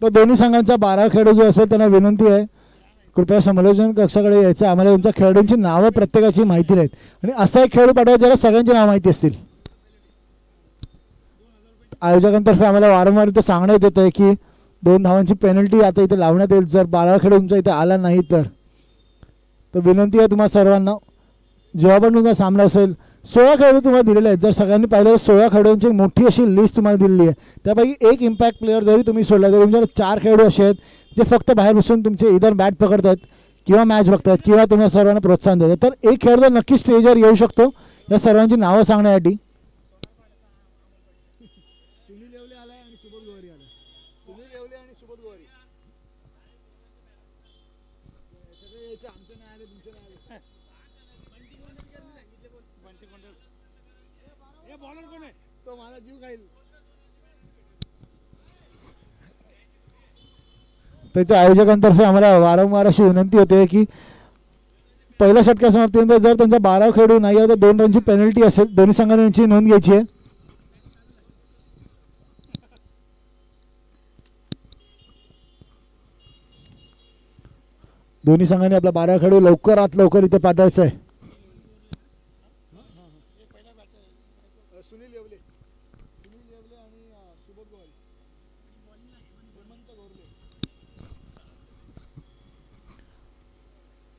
तर दोन्ही संघांचा 12 खेळाडू जो असेल त्यांना विनंती आहे कृपया समालोचन कक्षाकडे यायचं. आम्हाला तुमच्या खेळाडूंची नावं प्रत्येकाची माहिती नाहीत आणि असा एक खेळाडू पाठवा ज्याला सगळ्यांची नावं माहिती असतील. आयोजकांतर्फे आम्हाला वारंवार इथे सांगण्यात येत आहे की 2 धावांची पेनल्टी आता इथे लावण्यात येईल जर 12 खेळाडू तुमचा इथे आला नाही तर. विनंती आहे तुम्हाला सर्वांना जेव्हा पण तुमचा सामना असेल 16 खेळाडू तुम्हाला दिलेले आहेत. जर सगळ्यांनी पाहिलं 16 खेळाडूंची मोठी अशी लिस्ट तुम्हाला दिलेली आहे. त्यापैकी एक इम्पॅक्ट प्लेअर जरी तुम्ही सोडला तरी तुमच्याकडे 4 खेळाडू असे आहेत जे फक्त बाहेर बसून तुमचे इधर बॅट पकडतात किंवा मॅच बघतात किंवा तुम्हाला सर्वांना प्रोत्साहन देतात. तर एक खेळाडू नक्की स्टेजवर येऊ शकतो या सर्वांची नावं सांगण्यासाठी. त्याच्या आयोजकांतर्फे आम्हाला वारंवार अशी विनंती होते की पहिल्या षटका समाप्तीनंतर जर त्यांचा 12 खेळाडू नाही आला तर 2 रनची पेनल्टी असेल. दोन्ही संघांनी यांची नोंद घ्यायची आहे. दोन्ही संघांनी आपला 12 खेळाडू लवकरात लवकर इथे पाठवायचा आहे.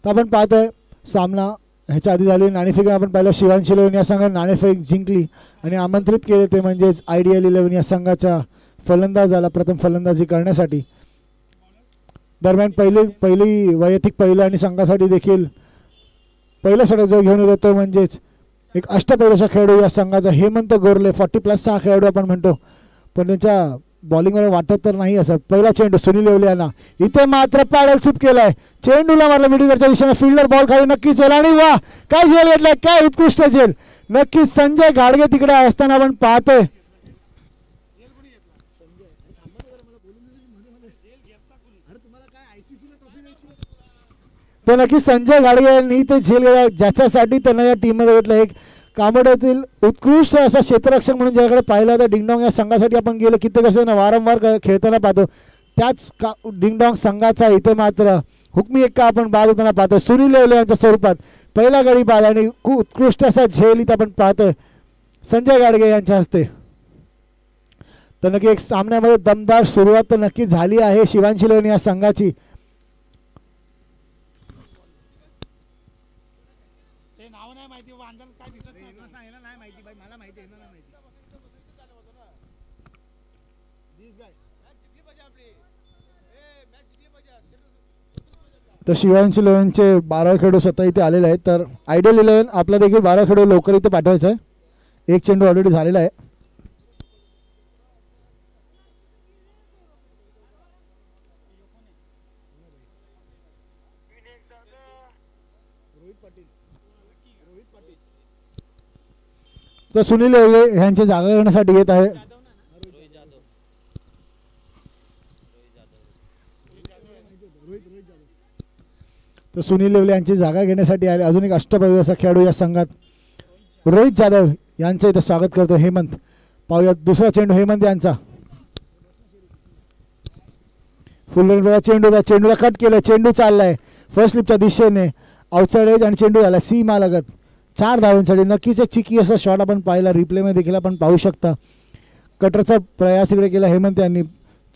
आपण पाहतोय सामना ह्याच्या आधी झाली नाणेफेक आपण पाहिलं शिवांश 11 या संघाने नाणेफेक जिंकली आणि आमंत्रित केले ते म्हणजेच आयडियल 11 या संघाचा फलंदाज आला प्रथम फलंदाजी करण्यासाठी. दरम्यान पहिली वैयक्तिक पहिलं आणि संघासाठी देखील पहिलं षटक जो घेऊन येतो म्हणजेच एक अष्टपैलूचा खेळाडू या संघाचा हेमंत गोरले 40+ हा खेळाडू आपण म्हणतो पण त्यांच्या बॉलिंगवर वाटत तर नाही असं. पहिला चेंडू सुनील येवले यांना इथे मात्र पॅडल चूप केलाय. चेंडूला मारला मिडविकेटच्या दिशेने फिल्डर बॉल खाली नक्कीच येईल आणि वा काय झेल घेतलाय काय उत्कृष्ट झेल. नक्कीच संजय गाडगे तिकडे असताना आपण पाहतोय ते नक्कीच संजय गाडगे यांनी ते झेल घेतला ज्याच्यासाठी त्यांना या टीममध्ये घेतलं. एक कामोड्यातील उत्कृष्ट असा क्षेत्ररक्षक म्हणून ज्याकडे पाहिलं तर डिंगडॉंग या संघासाठी आपण गेले कित्येक वर्ष त्यांना वारंवार खेळताना पाहतो. त्याच डिंगडॉंग संघाचा इथे मात्र हुकमी एक्का आपण बाद होताना पाहतो सुनील येवले यांच्या स्वरूपात पहिला गडी बाद आणि खूप उत्कृष्ट असा झेल इथे आपण पाहतोय संजय गाडगे यांच्या हस्ते. तर नक्की एक सामन्यामध्ये दमदार सुरुवात तर नक्की झाली आहे शिवांश 11 या संघाची. तर शिवांश 11चे 12 खेळाडू स्वतः इथे आलेले आहेत. तर आयडियल 11 आपला देखील 12 खेळाडू लवकर इथे पाठवायचा आहे. एक चेंडू ऑलरेडी झालेला आहे. तर सुनील येवले यांची जागा घेण्यासाठी येत आहे. तर सुनील येवले यांची जागा घेण्यासाठी आले अजून एक अष्टपैलू असा खेळाडू या संघात रोहित जाधव यांचं इथं स्वागत करतो हेमंत. पाहूया दुसरा चेंडू हेमंत यांचा फुल चेंडूला कट केलं. चेंडू चाललाय फर्स्ट स्लिपच्या दिशेने आउटसाइड एज आणि चेंडू झाला सीमा लगत 4 धावांसाठी. नक्कीच एक चिकी असा शॉट आपण पाहिला रिप्लेमध्ये देखील आपण पाहू शकता. कटरचा प्रयास इकडे केला हेमंत यांनी.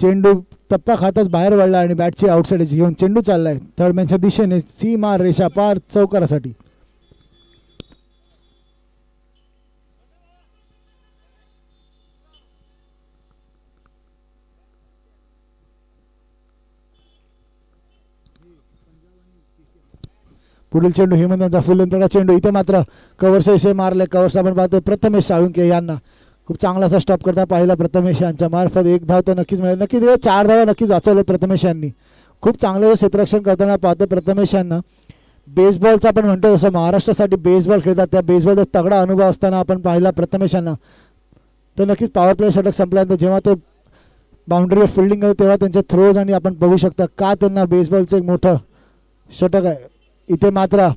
चेंडू टप्पा खातच बाहेर वळला आणि बॅटची आउटसाइड एज घेऊन चेंडू चाललाय थर्ड मॅनच्या दिशेने सीमा रेषा पार चौकारासाठी. पुढील चेंडू हेमंतांचा फुल लेंथचा चेंडू इथे मात्र कव्हरचे मारले. कव्हर्स आपण पाहतो प्रथमेश साळुंके यांना खूप चांगला असा स्टॉप करता पाहिला प्रथमेश यांच्या मार्फत. 1 धाव तर नक्कीच मिळेल. नक्कीच 4 धावा नक्कीच वाचवले प्रथमेश यांनी. खूप चांगलं क्षेत्ररक्षण करताना पाहतो प्रथमेश यांना. बेसबॉलचा आपण म्हणतो जसं महाराष्ट्रासाठी बेसबॉल खेळतात त्या बेसबॉलचा तगडा अनुभव असताना आपण पाहिला प्रथमेश यांना. तर नक्कीच पॉवर प्ले षटक संपल्यानंतर जेव्हा ते बाउंड्रीवर फिल्डिंग करतात तेव्हा त्यांचे थ्रोज आणि आपण बघू शकता का त्यांना बेसबॉलचं एक मोठं षटक आहे. इथे मात्र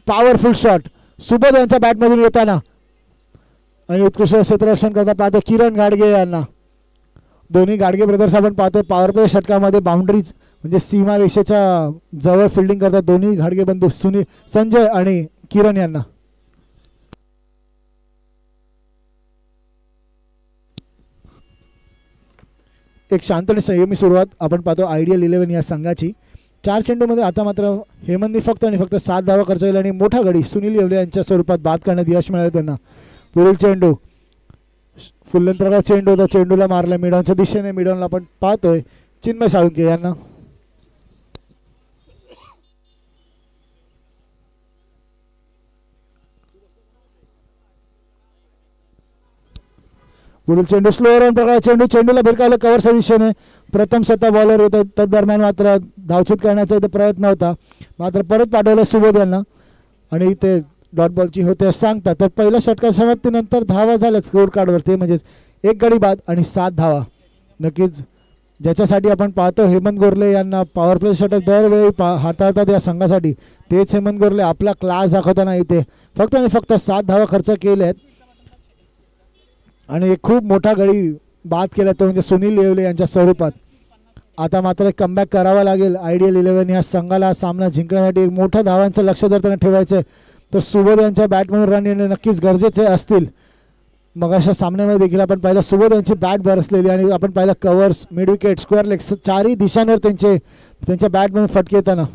पॉवरफुल शॉट सुबोध यांच्या बॅटमधून येताना आणि उत्कृष्ट क्षेत्ररक्षण करता पाहतो किरण गाडगे यांना. दोन्ही गाडगे ब्रदर्स आपण पाहतोय पॉवर प्ले षटकामध्ये बाउंड्रीज म्हणजे सीमा रेषेच्या जवळ फिल्डिंग करतात दोन्ही घाडगे बंधू संजय आणि किरण यांना. एक शांत आणि संयमी सुरुवात आपण पाहतो आयडियल 11 या संघाची. 4 चेंडूमध्ये आता मात्र हेमंतनी फक्त आणि फक्त 7 धावा खर्च केल्या आणि मोठा गडी सुनील येवले यांच्या स्वरूपात बाद करण्यात यश मिळालं त्यांना. पुढील चेंडू फुल्लंतराचा चेंडू होता, चेंडूला मारला मिडॉनच्या दिशेने. मिडॉनला आपण पाहतोय चिन्मय साळुंके यांना. पुढील चेंडू स्लो रन प्रकार चेंडू, चेंडूला भिरकावलं कव्हरच्या दिशेने. प्रथम स्वतः बॉलर येतो, तदरम्यान मात्र धावचीत करण्याचा इथे प्रयत्न होता, मात्र परत पाठवलं सुबोध यांना आणि इथे डॉट बॉलची होते सांगतात. तर पहिल्या षटका समाप्तीनंतर धावा झाल्यात स्कोर कार्डवरती, म्हणजेच 1 गडी बाद आणि 7 धावा. नक्कीच ज्याच्यासाठी आपण पाहतो हेमंत गोरले यांना पॉवर प्ले षटक दरवेळी हाताळतात या संघासाठी, तेच हेमंत गोरले आपला क्लास दाखवताना इथे फक्त आणि फक्त 7 धावा खर्च केल्यात आणि एक खूप मोठा गडी बाद केला तो म्हणजे सुनील येवले यांच्या स्वरूपात. आता मात्र कमबॅक करावा लागेल आयडियल 11 या संघाला सामना जिंकण्यासाठी. एक मोठं धावांचं लक्ष जर त्यांना ठेवायचं आहे तर सुबोध यांच्या बॅटमधून रन येणे नक्कीच गरजेचे असतील. मग अशा सामन्यामध्ये देखील आपण पाहिलं सुबोध यांची बॅट बरसलेली आणि आपण पाहिलं covers, mid wicket, square legs चारही दिशांवर त्यांच्या बॅटमधून फटके येताना.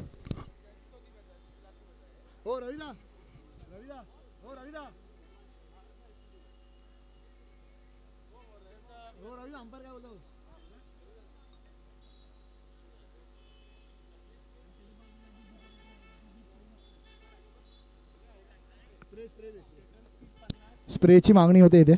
स्प्रेची मागणी होते इथे.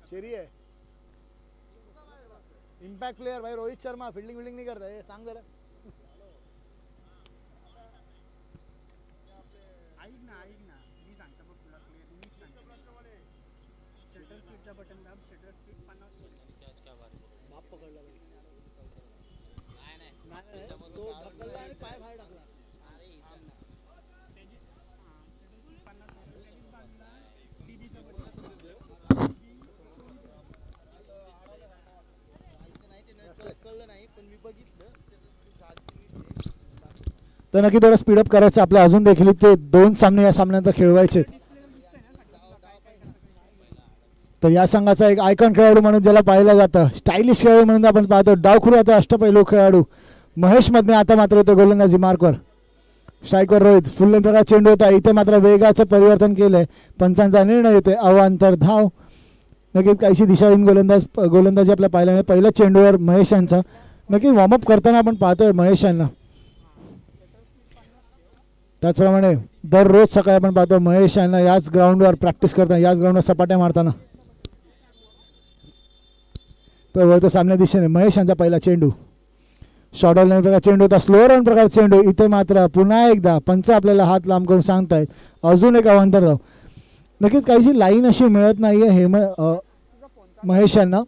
शेरी आहे इम्पॅक्ट प्लेयर भाई रोहित शर्मा फील्डिंग नहीं करता है, सांग जरा. ऐक ना मी सांगतो बघ तुला क्लिअर मी सांगतो. शटर स्पीडचा बटन दाब, शटर स्पीड 50 बाप पकडला नाही तो ढकलला आणि पाय बाहेर टाकला. तर नक्की थोडं स्पीडअप करायचं आपल्या. अजून देखील ते 2 सामने या सामन्यानंतर खेळवायचे. तर या संघाचा एक आयकॉन खेळाडू म्हणून ज्याला पाहिलं जातं, स्टायलिश खेळाडू म्हणून आपण पाहतो, डावखुरी आता अष्टपैलू खेळाडू महेश मधने आता मात्र होते गोलंदाजी मार्कवर. स्ट्राईकवर रोहित, फुल प्रकार चेंडू होता, इथे मात्र वेगाचं परिवर्तन केलंय. पंचांचा निर्णय येते अवांतर धाव. नक्कीच काहीशी दिशाहीन गोलंदाजी आपल्या पाहायला मिळेल. पहिल्या चेंडूवर महेश यांचा नक्की वॉर्मअप करताना आपण पाहतोय महेश यांना. त्याचप्रमाणे दररोज सकाळी आपण पाहतो महेश यांना याच ग्राउंडवर प्रॅक्टिस करताना, याच ग्राउंडवर सपाट्या मारताना. तर वळतो सामन्या दिशेने महेश यांचा पहिला चेंडू. शॉर्ट ऑल प्रकार चेंडू होता, स्लो रन प्रकार चेंडू. इथे मात्र पुन्हा एकदा पंच आपल्याला हात लांब करून सांगतायत अजून एक अवांतर धाव. नक्कीच काहीशी लाईन अशी मिळत नाहीये महेश यांना.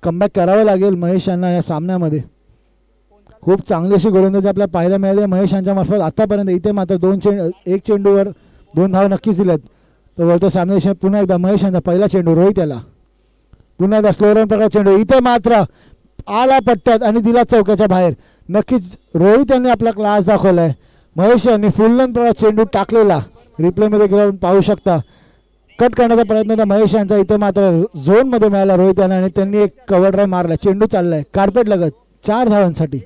कमबॅक करावं लागेल महेश यांना या सामन्यामध्ये. खूप चांगली अशी गोलंदाजी आपल्याला पाहायला मिळाली महेश यांच्या मार्फत आतापर्यंत. इथे मात्र 1 चेंडूवर 2 धाव नक्कीच दिल्यात. तर वळतो सामन्या पुन्हा एकदा महेश यांचा पहिला चेंडू रोहित याला. पुन्हा एकदा स्लो रन प्रकार चेंडू, इथे मात्र आला पट्ट्यात आणि दिला चौक्याच्या बाहेर. नक्कीच रोहित यांनी आपला क्लास दाखवलाय. महेश यांनी फुल रन प्रकार चेंडू टाकलेला रिप्लेमध्ये घेऊन पाहू शकता. कट करण्याचा प्रयत्न होता महेश यांचा, इथे मात्र झोनमध्ये मिळाला रोहित यांना आणि त्यांनी एक कव्हर ड्राईव्ह मारला. चेंडू चाललाय कार्पेट लगत 4 धावांसाठी.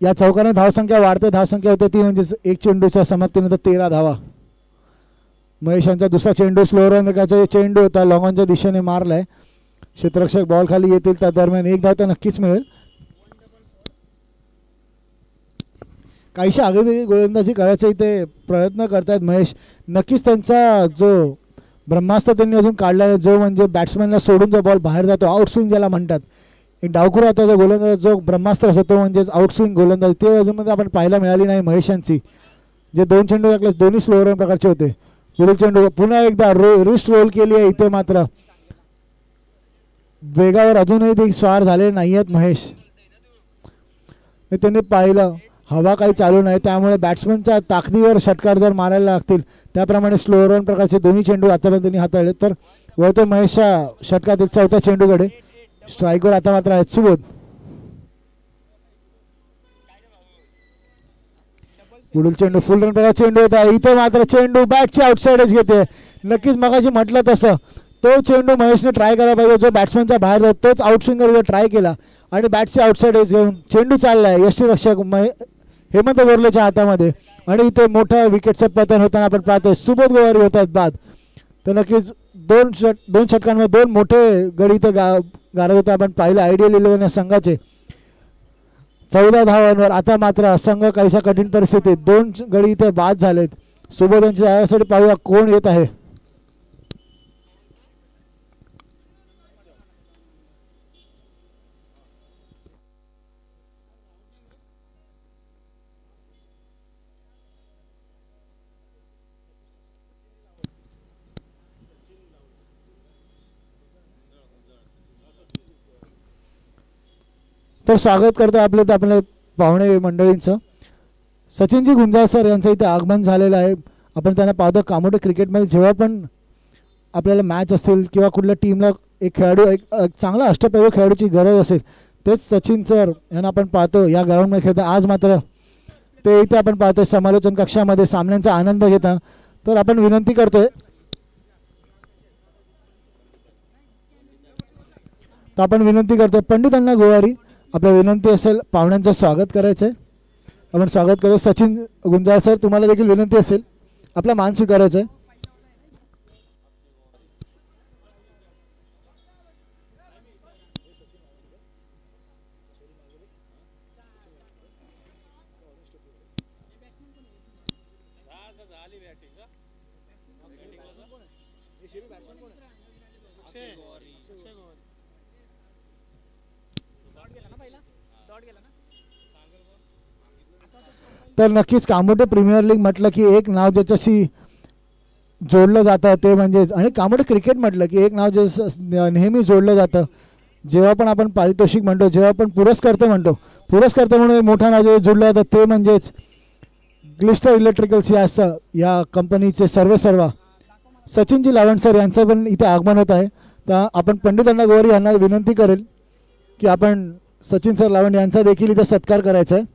या चौकाने धावसंख्या वाढते, धावसंख्या होते ती म्हणजे 1 चेंडूच्या समाप्तीनंतर 13 धावा. महेश यांचा दुसरा चेंडू स्लोअर रनचा चेंडू होता, लॉंग ऑनच्या दिशेने मारलाय. क्षेत्ररक्षक बॉल खाली येतील त्या दरम्यान एक धाव तर नक्कीच मिळेल. काहीशी आगळीवेगळी गोलंदाजी करायचा इथे प्रयत्न करतायत महेश. नक्कीच त्यांचा जो ब्रह्मास्त्र त्यांनी अजून काढला आहे, जो म्हणजे बॅट्समॅनला सोडून जो बॉल बाहेर जातो, आउटस्विंग ज्याला म्हणतात, एक डावखुरा आता जो गोलंदाज जो ब्रह्मास्त्र असतो तो म्हणजेच आउटस्विंग गोलंदाजी, ते अजूनमध्ये आपण पाहायला मिळाली नाही महेश यांची. जे 2 चेंडू टाकले दोन्ही स्लो रन प्रकारचे होते. पुढील चेंडू पुन्हा एकदा रिस्ट रोल केली आहे इथे, मात्र वेगावर अजूनही ते स्वार झाले नाही आहेत महेश. त्यांनी पाहिलं हवा काही चालू नाही, त्यामुळे बॅट्समनच्या ताकदीवर षटकार जर मारायला लागतील त्याप्रमाणे स्लो रन प्रकारचे दोन्ही चेंडू आतापर्यंत त्यांनी हाताळले. तर वळतो महेशच्या षटकातील चौथ्या चेंडूकडे. स्ट्राईकवर आता मात्र आहेत सुबोध. पुढील चेंडू फुल रन प्रकारचा चेंडू होता, इथे मात्र चेंडू बॅटची आउटसाइडच घेते. नक्कीच मगाशी म्हटलं तसं तो चेंडू महेशने ट्राय करायला पाहिजे, जो बॅट्समनच्या बाहेर जातो तोच आउटस्विंगर ट्राय केला आणि बॅटची आउटसाइड एज घेऊन चेंडू चाललाय यष्टीरक्षक हेमंत गोरलेच्या हातामध्ये. आणि इथे मोठा विकेटचं पतन होताना आपण पाहतोय. सुबोध गोवारी होत आहेत बाद. तर नक्कीच दोन षटकांमध्ये 2 मोठे गडी इथे गारत होते आपण पाहिलं आयडियल 11 या संघाचे. 14 धावांवर आता मात्र संघ काहीसा कठीण परिस्थितीत 2 गडी इथे बाद झालेत. सुबोध यांच्या जाण्यासाठी पाहूया कोण येत आहे. तर स्वागत करतो आपल्या पाहुणे मंडळींचं. सचिनजी गुंजाळ सर यांचं इथे आगमन झालेलं आहे. आपण त्यांना पाहतो कामोठे क्रिकेटमध्ये जेव्हा पण आपल्याला मॅच असतील किंवा कुठल्या टीमला एक खेळाडू एक चांगला अष्टपैलू खेळाडूची गरज असेल तेच सचिन सर यांना आपण पाहतो या ग्राउंडमध्ये खेळता. आज मात्र ते इथे आपण पाहतोय समालोचन कक्षामध्ये सामन्यांचा आनंद घेता. तर आपण विनंती करतोय पंडित अण्णा गोवारी आपल्या विनंती असेल पाहुण्यांचं स्वागत करायचं आहे. आपण स्वागत करू. सचिन गुंजाळ सर तुम्हाला देखील विनंती असेल आपला मान स्वीकारायचा आहे. तर नक्कीच कामोठे प्रीमियर लीग म्हटलं की एक नाव ज्याच्याशी जोडलं जातं ते म्हणजेच, आणि कामोठे क्रिकेट म्हटलं की एक नाव जे नेहमी जोडलं जातं. जेव्हा पण आपण पारितोषिक म्हणतो, जेव्हा आपण पुरस्कर्ते म्हणून मोठं नाव जे जोडलं जातं ते म्हणजेच ग्लिस्टर इलेक्ट्रिकल्स या कंपनीचे सर्वेसर्वा सचिनजी लावंड सर यांचं पण इथे आगमन होत आहे. तर आपण पंडित अण्णा गोवारी यांना विनंती करेल की आपण सचिन सर लावंड यांचा देखील इथे सत्कार करायचा आहे.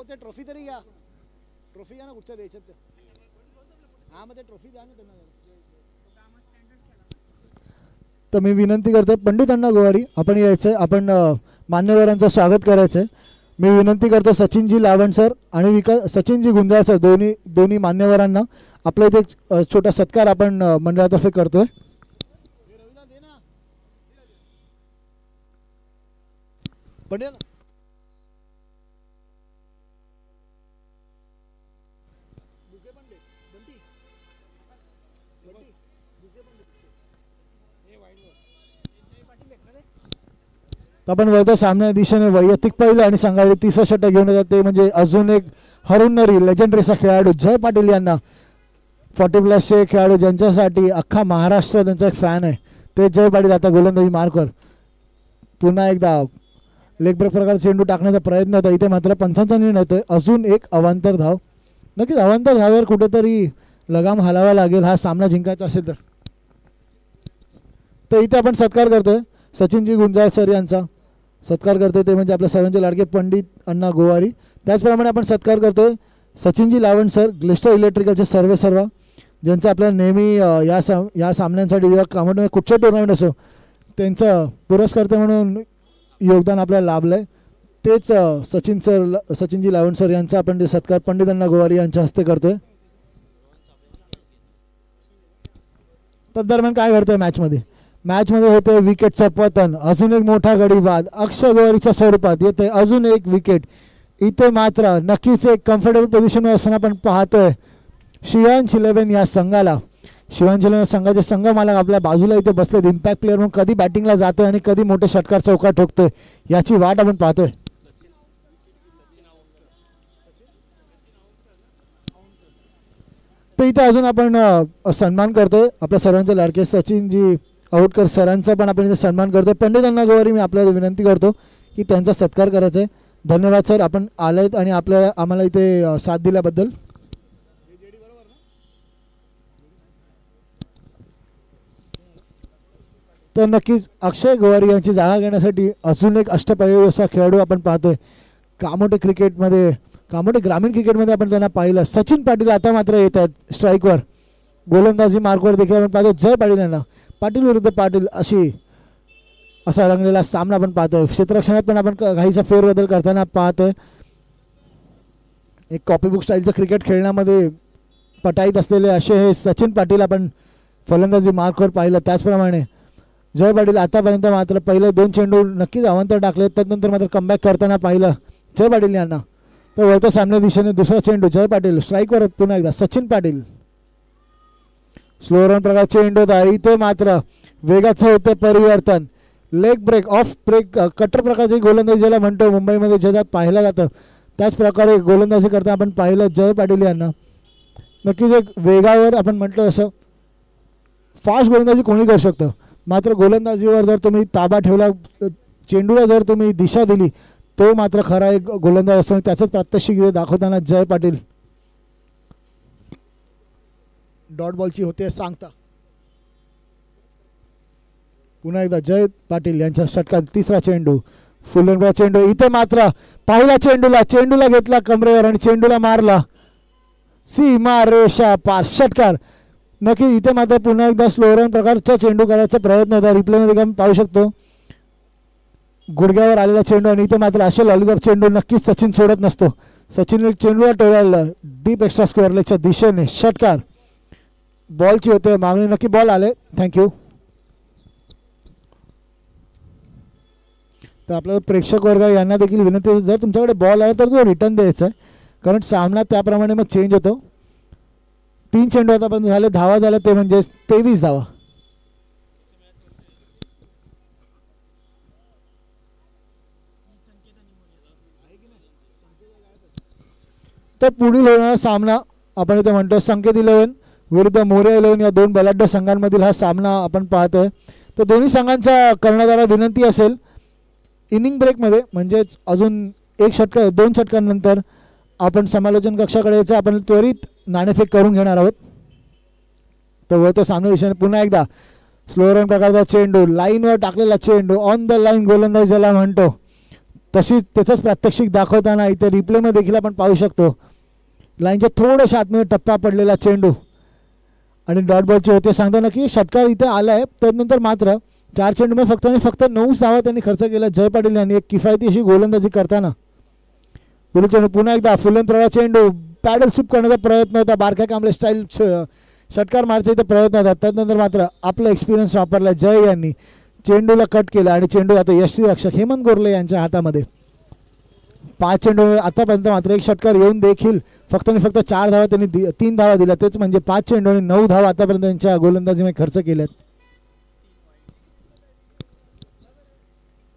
ते ट्रॉफी तरी घ्या, ट्रॉफी घ्या ना कुठच्या द्यायच्यात. हा मग ते ट्रॉफी द्या ना त्यांना. तर मी विनंती करतोय पंडित अण्णा गोवारी आपण यायचं आहे, आपण मान्यवरांचं स्वागत करायचं आहे. मी विनंती करतो सचिनजी लावंड सर आणि सचिनजी गुंजाळ सर दोन्ही मान्यवरांना आपला इथे छोटा सत्कार आपण मंडळातर्फे करतोय. पंडित आपण वळतो सामन्या दिशेने वैयक्तिक पहिलं आणि संघाचे 30 षटक घेऊन येतात ते म्हणजे अजून एक हरुणरी लेजेंडरी असा खेळाडू जय पाटील यांना 40+ खेळाडू ज्यांच्यासाठी अख्खा महाराष्ट्र त्यांचा एक फॅन आहे ते जय पाटील आता गोलंदाजी मार्कर. पुन्हा एकदा लेग ब्रेक प्रकारचा चेंडू टाकण्याचा प्रयत्न होता, इथे मात्र पंचांचा निर्णय होतोय. अजून एक अवांतर धाव नक्कीच अवांतर धाव्यावर कुठेतरी लगाम हलावा लागेल हा सामना जिंकायचा असेल तर. तर इथे आपण सत्कार करतोय सचिनजी गुंजाळ सर यांचा सत्कार करतोय, ते म्हणजे आपल्या सर्वांचे लाडके पंडित अण्णा गोवारी. त्याचप्रमाणे आपण सत्कार करतोय सचिनजी लावण सर ग्लिस्टर इलेक्ट्रिकलचे सर्व ज्यांचं आपल्याला नेहमी या सामन्यांसाठी जेव्हा कामोठे कुठचे टुर्नामेंट असो त्यांचं पुरस्कर्ते म्हणून योगदान आपल्याला लाभलं आहे. तेच सचिनजी लावण सर यांचा आपण ते सत्कार पंडित अण्णा गोवारी यांच्या हस्ते करतोय. तदरम्यान काय घडतंय मॅचमध्ये होते विकेटचं पतन. अजून एक मोठा गडी बाद अक्षय गोवारीच्या स्वरूपात येते अजून एक विकेट. इथे मात्र नक्कीच एक कम्फर्टेबल पोझिशनवर असताना आपण पाहतोय शिवांश 11 या संघाला. शिवांश 11 संघाचे संघ मालक आपल्या बाजूला इथे बसलेत. इम्पॅक्ट प्लेअर म्हणून कधी बॅटिंगला जातोय आणि कधी मोठे षटकार चौका ठोकतोय याची वाट आपण पाहतोय. तर इथे अजून आपण सन्मान करतोय आपल्या सर्वांचे लाडके सचिनजी औटकर सरांचा पण आपण इथे सन्मान करतोय. पंडित अण्णा गोवारी मी आपल्याला विनंती करतो की त्यांचा सत्कार करायचा आहे. धन्यवाद सर आपण आलेत आणि आम्हाला इथे साथ दिल्याबद्दल. तर नक्कीच अक्षय गोवारी यांची जागा घेण्यासाठी अजून एक अष्टपैलू असा खेळाडू आपण पाहतोय. कामोठे ग्रामीण क्रिकेटमध्ये आपण त्यांना पाहिलं. सचिन पाटील आता मात्र येत आहेत स्ट्राईकवर. गोलंदाजी मार्कवर देखील आपण पाहतो जय पाटील यांना. पाटील विरुद्ध पाटील असा रंगलेला सामना आपण पाहतोय. क्षेत्ररक्षणात पण आपण काहीसा फेरबदल करताना पाहतोय. एक कॉपीबुक स्टाईलचं क्रिकेट खेळण्यामध्ये पटाईत असलेले असे हे सचिन पाटील आपण फलंदाजी मार्कवर पाहिलं. त्याचप्रमाणे जय पाटील आतापर्यंत मात्र पहिले 2 चेंडू नक्कीच अवांतर टाकले, त्यानंतर मात्र कमबॅक करताना पाहिलं जय पाटील यांना. तर वरच्या सामन्या दिशेने दुसरा चेंडू जय पाटील स्ट्राईकवर पुन्हा एकदा सचिन पाटील. स्लो रन प्रकार चेंडू होता. इथे मात्र वेगाचं होतं परिवर्तन. Leg break off break cutter प्रकारची गोलंदाजी ज्याला म्हणतो मुंबईमध्ये जगात पाहिलं जातं त्याच प्रकारे गोलंदाजी करता आपण पाहिलं जय पाटील यांना. नक्कीच एक वेगावर आपण म्हटलं असं फास्ट गोलंदाजी कोणी करू शकतं, मात्र गोलंदाजीवर जर तुम्ही ताबा ठेवला चेंडूला जर तुम्ही दिशा दिली तो मात्र खरा एक गोलंदाज असतो. त्याचंच प्रात्यक्षिक दाखवताना जय पाटील. डॉट बॉलची होते सांगता पुन्हा एकदा जय पाटील यांच्या षटकार. तिसरा चेंडू फुल रन चेंडू. इथे मात्र पहिला चेंडूला घेतला कमरेवर आणि चेंडूला मारला सीमा रेषा पार षटकार. नक्की इथे मात्र पुन्हा एकदा स्लो रन प्रकारचा चेंडू करायचा प्रयत्न होता. रिप्लेमध्ये आपण पाहू शकतो गुडघ्यावर आलेला चेंडू आणि इथे मात्र असे लॉलीपॉप चेंडू नक्कीच सचिन सोडत नसतो. सचिन चेंडूला टोळाला डीप एक्स्ट्रा स्क्वेअर लेगच्या दिशेने षटकार. बॉलची होते मागणी नक्की बॉल आले. थँक्यू. तर आपलं प्रेक्षक वर्ग यांना देखील विनंती जर तुमच्याकडे बॉल आला तर तो रिटर्न द्यायचा आहे कारण सामना त्याप्रमाणे मग चेंज होतो. 3 चेंडू आतापर्यंत झाले. धावा झाल्या ते म्हणजे 23 धावा. तर पुढील होणारा सामना आपण इथे म्हणतो संकेत 11 विरुद्ध मोर्या 11 या 2 बलाढ्य संघांमधील हा सामना आपण पाहतोय. तर दोन्ही संघांच्या कर्णधाराला विनंती असेल इनिंग ब्रेकमध्ये म्हणजेच अजून 2 षटकांनंतर आपण समालोचन कक्षाकडे यायचं आपण त्वरित नाणेफेक करून घेणार आहोत. तर वळतो सामने दिशेने पुन्हा एकदा स्लो रन प्रकारचा चेंडू लाईनवर टाकलेला चेंडू ऑन द लाईन गोलंदाज ज्याला म्हणतो तशीच त्याचंच प्रात्यक्षिक दाखवताना इथे रिप्लेमध्ये देखील आपण पाहू शकतो लाईनच्या थोड्याशा आतमध्ये टप्पा पडलेला चेंडू आणि डॉट बॉलचे होते सांगताना की षटकार इथे आला आहे. त्यानंतर मात्र 4 चेंडूमध्ये फक्त 9 धावा त्यांनी खर्च केला जय पाटील यांनी एक किफायती अशी गोलंदाजी करताना. पुढील चेंडू पुन्हा एकदा फुलन प्रवाह चेंडू पॅडल स्वीप करण्याचा प्रयत्न होता. बारक्या कांबळे स्टाईल षटकार मारचा इथे प्रयत्न होता. त्यानंतर मात्र आपला एक्सपिरियन्स वापरला जय यांनी चेंडूला कट केला आणि चेंडू आता यष्टीरक्षक हेमंत गोरले यांच्या हातामध्ये. 5 चेंडू आतापर्यंत मात्र एक षटकार येऊन देखील फक्त 4 धावा त्यांनी 3 धावा दिल्या. तेच म्हणजे 5 चेंडू आणि 9 धावा आतापर्यंत त्यांच्या गोलंदाजीमध्ये खर्च केल्यात.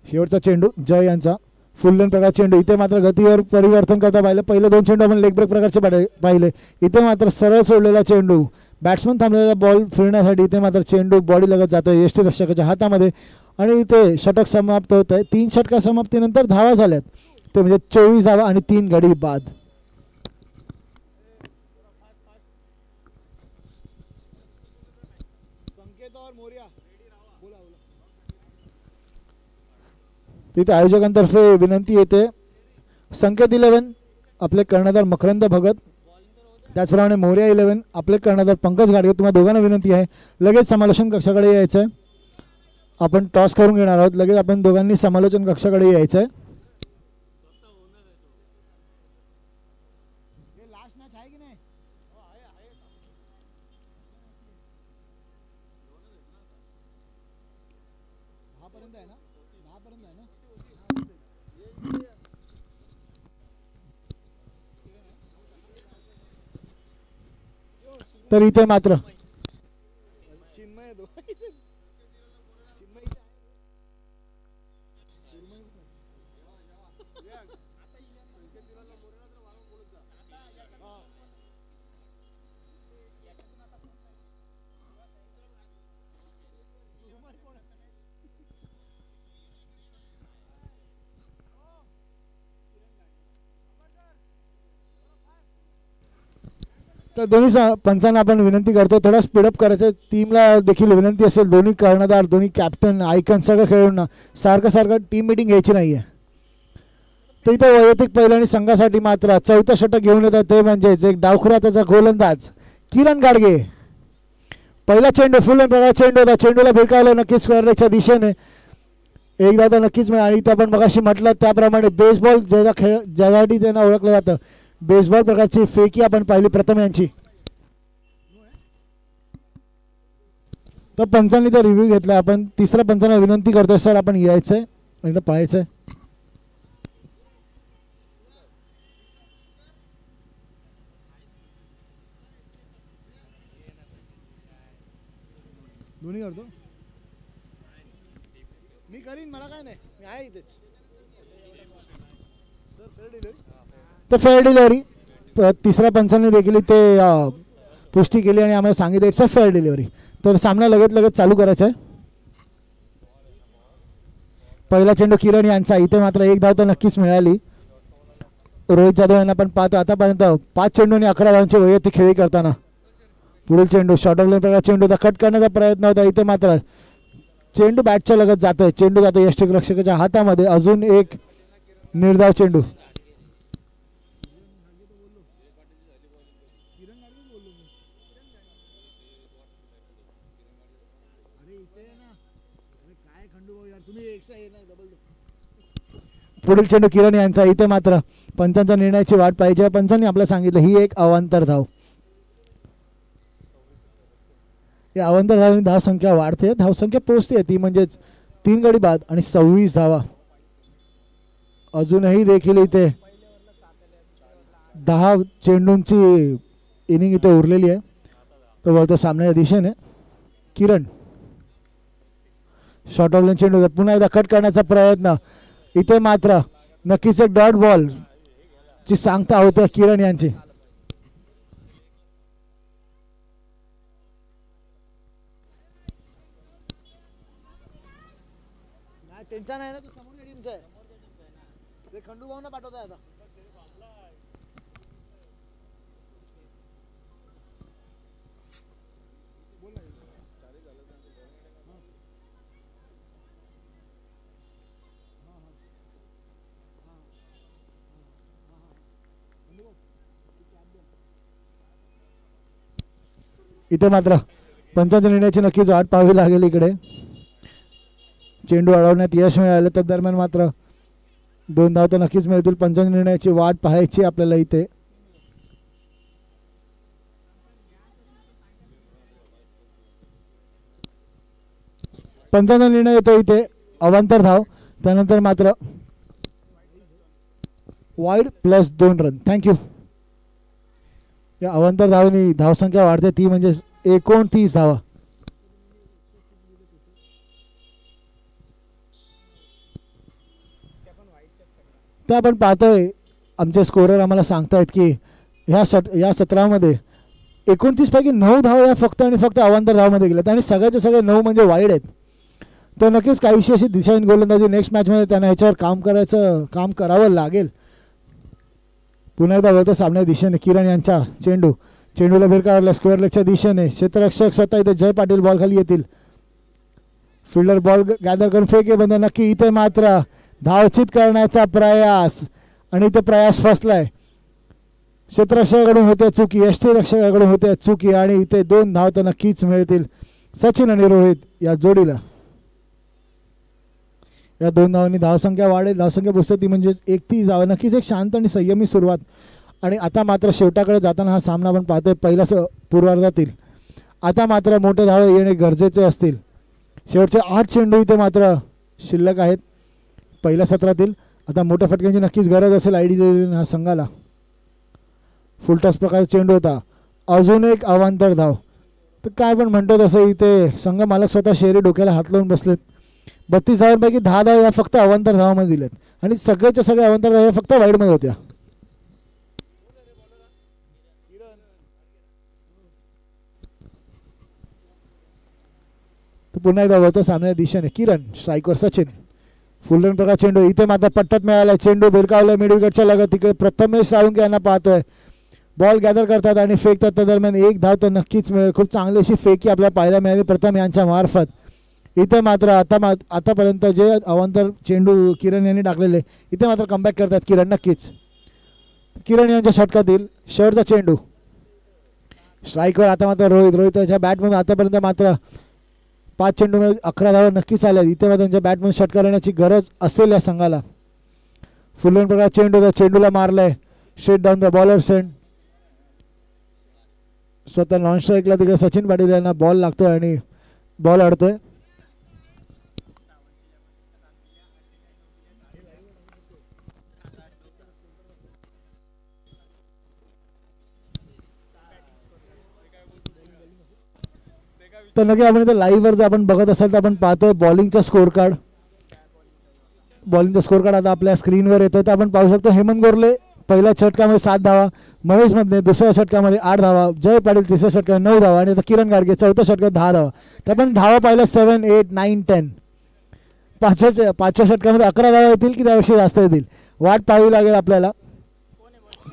शेवटचा चेंडू जय यांचा फुल रन प्रकार चेंडू. इथे मात्र गतीवर परिवर्तन करता पाहिलं. पहिले 2 चेंडू आपण लेग ब्रेक प्रकारचे पाहिले. इथे मात्र सरळ सोडलेला चेंडू बॅट्समन थांबलेला बॉल फिरण्यासाठी इथे मात्र चेंडू बॉडी लगत जातो यष्टीरक्षकाच्या हातामध्ये आणि इथे षटक समाप्त होत आहे. 3 षटका समाप्तीनंतर धावा झाल्यात ते म्हणजे 24 धावा आणि 3 गडी बाद. तिथे आयोजकांतर्फे विनंती येते, संकेत 11 आपले कर्णधार मकरंद भगत, त्याचप्रमाणे मोर्या 11 आपले कर्णधार पंकज गाडगे. तुम्हाला दोघांना विनंती आहे लगेच समालोचन कक्षाकडे यायचं आहे. आपण टॉस करून घेणार आहोत, लगेच आपण दोघांनी समालोचन कक्षाकडे यायचं आहे. तर इथे मात्र तर दोन्ही पंचांना आपण विनंती करतो थोडा स्पीडअप करायचं. टीमला देखील विनंती असेल, दोन्ही कर्णधार, दोन्ही कॅप्टन, आयकन सगळं खेळून सारखं टीम मिटिंग घ्यायची नाही आहे. तर इथे वैयक्तिक पहिल्या आणि संघासाठी मात्र 4थं षटक घेऊन येतात, ते म्हणजेच एक डावखुरा त्याचा गोलंदाज किरण गाडगे. पहिला चेंडू फुल प्रकार चेंडू होता, चेंडूला भिरकावलं नक्कीच स्क्वेअर लेगच्या दिशेने, एकदा तर नक्कीच मिळालं. आणि ते आपण मगाशी म्हटलं त्याप्रमाणे बेसबॉल ज्यासाठी त्यांना ओळखलं जातं, बेसबॉल प्रकारची फेकी आपण पाहिली प्रथम यांची. तर पंचांनी तर रिव्ह्यू घेतला. आपण तिसऱ्या पंचांना विनंती करतोय सर आपण यायचंय आणि पाहायचंय. दोन्ही करतो मी, करीन, मला काय नाही, मी आहे इथेच. तर फेअर डिलिव्हरी तिसऱ्या पंचांनी देखील ते पुष्टी केली आणि आम्हाला सांगितलं इट्स अ फेअर डिलिव्हरी. तर सामना लगेच चालू करायचा आहे. पहिला चेंडू किरण यांचा, इथे मात्र एक धाव तर नक्कीच मिळाली. रोहित जाधव यांना पण पाहतो आतापर्यंत 5 चेंडू आणि 11 धावांची वैयक्तिक खेळी करताना. पुढील चेंडू शॉर्ट ऑफ लेन प्रकार चेंडूचा कट करण्याचा प्रयत्न होता, इथे मात्र चेंडू बॅटच्या लगत जातोय, चेंडू जातो यष्टिरक्षकाच्या हातामध्ये. अजून एक निर्धाव चेंडू. पुढील चेंडू किरण यांचा, इथे मात्र पंचांच्या निर्णयाची वाट पाहिजे. पंचांनी आपल्याला सांगितलं ही एक अवांतर धाव. या अवांतर धावांनी धावसंख्या वाढते, धावसंख्या पोहोचते ती म्हणजेच 3 गडी बाद आणि 26 धावा. अजूनही देखील इथे 10 चेंडूंची इनिंग इथे उरलेली आहे. तो वळतो सामन्याच्या दिशेने. किरण शॉर्ट ऑफ लेन चेंडू पुन्हा एकदा कट करण्याचा प्रयत्न, इथे मात्र नक्कीच एक डॉट बॉल ची सांगता होते किरण यांची. त्यांचा नाही ना, तो समोरच्या टीमचा आहे, ते खंडू भाऊंना पाठवताय आता. इथे मात्र पंचांच्या निर्णयाची नक्कीच वाट पाहावी लागेल. इकडे चेंडू अडवण्यात यश मिळालं, त्या दरम्यान मात्र 2 धाव तर नक्कीच मिळतील. पंचांच्या निर्णयाची वाट पाहायची आपल्याला इथे. पंचांचा निर्णय येतो इथे अवांतर धाव, त्यानंतर मात्र वाईड प्लस 2 रन. थँक्यू. या अवांतर धावनी धावसंख्या वाढते, ती म्हणजे 29 धावा. ते आपण पाहतोय आमचे स्कोरर आम्हाला सांगतायत की या सत्रामध्ये 29 पैकी 9 धाव या फक्त आणि फक्त अवांतर धावमध्ये गेल्यात आणि सगळ्याचे सगळे 9 म्हणजे वाईड आहेत. तर नक्कीच काहीशी अशी दिशाहीन गोलंदाजी नेक्स्ट मॅचमध्ये त्यांना ह्याच्यावर काम करावं लागेल. पुन्हा एकदा वळतं सामन्या दिशेने किरण यांचा चेंडूला भिरकावला स्क्वेअर लेगच्या दिशेने. क्षेत्ररक्षक स्वतः इथे जय पाटील बॉल खाली येतील. फिल्डर बॉल गॅदर करून फेकेबंद. नक्की इथे मात्र धावचित करण्याचा प्रयास आणि इथे प्रयास फसलाय. क्षेत्ररक्षकाकडून होते चुकी, यष्टीरक्षकाकडून होते चुकी आणि इथे 2 धाव तर नक्कीच मिळतील सचिन आणि रोहित या जोडीला. या 2 धावांनी धावसंख्या वाढेल. धावसंख्या पुसती म्हणजे 31 धावा. नक्कीच एक शांत आणि संयमी सुरुवात. आणि आता मात्र शेवटाकडे जाताना हा सामना आपण पाहतोय पहिल्या पूर्वार्धातील. आता मात्र मोठे धावे येणे गरजेचे असतील. शेवटचे 8 चेंडू इथे मात्र शिल्लक आहेत पहिल्या सत्रातील. आता मोठ्या फटक्यांची नक्कीच गरज असेल आयडीएल हा संघाला. फुलटॉस प्रकारचा चेंडू होता. अजून एक अवांतर धाव. तर काय पण म्हणतो तसं इथे संघ मालक स्वतः शेरी डोक्याला हात लावून बसलेत. 32 धावांपैकी 10 धाव या फक्त अवांतर धावामध्ये दिलेत आणि सगळेच्या सगळे अवांतर धाव फक्त वाईडमध्ये होत्या. तर पुन्हा एकदा वळतो सामन्या दिशेने. किरण स्ट्राईकवर सचिन. फुल रन प्रकार चेंडू इथे मात्र पट्ट्यात मिळाला. चेंडू भिरकावला मिड विकेटच्या लगत. तिकडे प्रथमेश साळुंके यांना पाहतोय. बॉल गॅदर करतात आणि फेकतात. त्या दरम्यान 1 धाव तर नक्कीच मिळेल. खूप चांगली अशी फेकी आपल्याला पाहायला मिळाली प्रथम यांच्या मार्फत. इथे मात्र आतापर्यंत जे अवांतर चेंडू किरण यांनी टाकलेले इथे मात्र कमबॅक करतात किरण. नक्कीच किरण यांच्या षटकातील शेवटचा चेंडू. स्ट्राईकवर आता मात्र रोहित त्याच्या बॅटमधून आतापर्यंत मात्र 5 चेंडूमध्ये 11 धावा नक्कीच आल्या. इथे मात्र त्यांच्या बॅटमधून षटकार येण्याची गरज असेल या संघाला. फुल रन प्रकार चेंडू चेंडूला मारलाय स्ट्रेट डाऊन द बॉलर सेंड. स्वतः नॉन स्ट्राईकला तिकडे सचिन पाटील यांना बॉल लागतोय आणि बॉल अडतोय. तर नक्की आपण इथे लाईव्हवर जर आपण बघत असाल तर आपण पाहतोय बॉलिंगचा स्कोर कार्ड. बॉलिंगचा स्कोर कार्ड आता आपल्या स्क्रीनवर येतोय. तर आपण पाहू शकतो हेमंत गोरले पहिल्या षटकामध्ये 7 धावा, महेश मधने दुसऱ्या षटकामध्ये 8 धावा, जय पाटील तिसऱ्या षटकामध्ये 9 धावा आणि आता किरण गाडगे चौथ्या षटकात 10 धावा. तर आपण धावा पाहिल्या 7, 8, 9, 10. पाचव्या षटकामध्ये 11 धावा येतील की त्यापेक्षा जास्त येतील वाट पाहावी लागेल आपल्याला.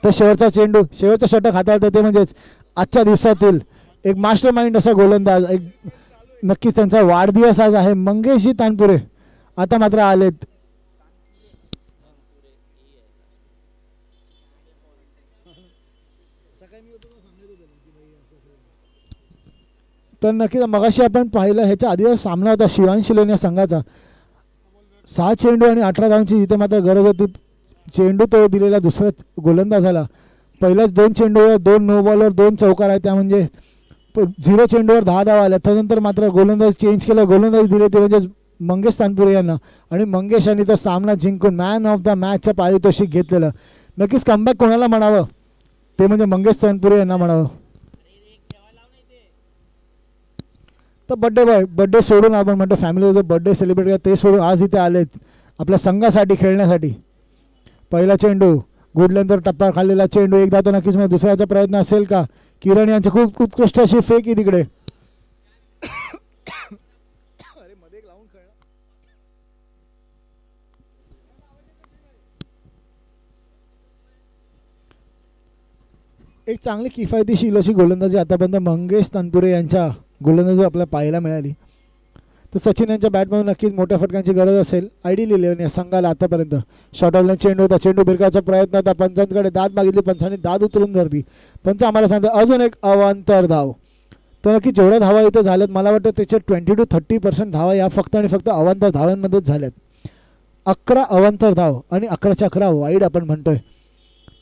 तर शेवटचा चेंडू शेवटचं षटक हाताळतं ते म्हणजेच आजच्या दिवसातील एक मास्टर माइंड असा गोलंदाज. एक नक्कीच त्यांचा वाढदिवस आज आहे. मंगेशजी तानपुरे आता मात्र आलेत. तर नक्कीच मगाशी आपण पाहिलं ह्याच्या आधी सामना होता शिवांशी लोन या संघाचा. 6 चेंडू आणि 18 धावांची इथे मात्र गरज होती. चेंडू तो दिलेला दुसरा गोलंदाजाला. पहिल्याच 2 चेंडूवर 2 नो बॉलवर 2 चौकार आहे. त्या म्हणजे 0 चेंडूवर 10 धावा आल्या. त्यानंतर मात्र गोलंदाज चेंज केलं. गोलंदाज दिले ते म्हणजे मंगेश तानपुरे यांना आणि मंगेश यांनी तो सामना जिंकून मॅन ऑफ द मॅचचं पारितोषिक घेतलेलं. नक्कीच कमबॅक कोणाला म्हणावं ते म्हणजे मंगेश तानपुरे यांना म्हणावं. तर बड्डे सोडून आपण म्हणतो फॅमिली जो बड्डे सेलिब्रेट करा ते सोडून आज इथे आलेत आपल्या संघासाठी खेळण्यासाठी. पहिला चेंडू गुडल्यानंतर टप्पा खाल्लेला चेंडू. एकदा तो नक्कीच म्हणजे दुसऱ्याचा प्रयत्न असेल का. किरण यांची खूप उत्कृष्ट अशी फेक आहे तिकडे. एक चांगली किफायतीशीर अशी गोलंदाजी आतापर्यंत मंगेश तानपुरे यांच्या गोलंदाजी आपल्याला पाहायला मिळाली. तर सचिन यांच्या बॅटमधून नक्कीच मोठ्या फटक्यांची गरज असेल आयडीएल 11 या संघाला आतापर्यंत. शॉर्ट ऑफ लाईन चेंडू होता. चेंडू भिरकाचा प्रयत्न होता. पंचांकडे दाद मागितली. पंचांनी दाद उतरून धरली. पंच आम्हाला सांगतात अजून एक अवांतर धाव. तर नक्की जेवढ्या धावा इथे झाल्यात मला वाटतं त्याचे 20 to 30% धावा या फक्त आणि फक्त अवांतर धावांमध्येच झाल्यात. 11 अवांतर धाव आणि 11च्या 11 वाईड आपण म्हणतोय.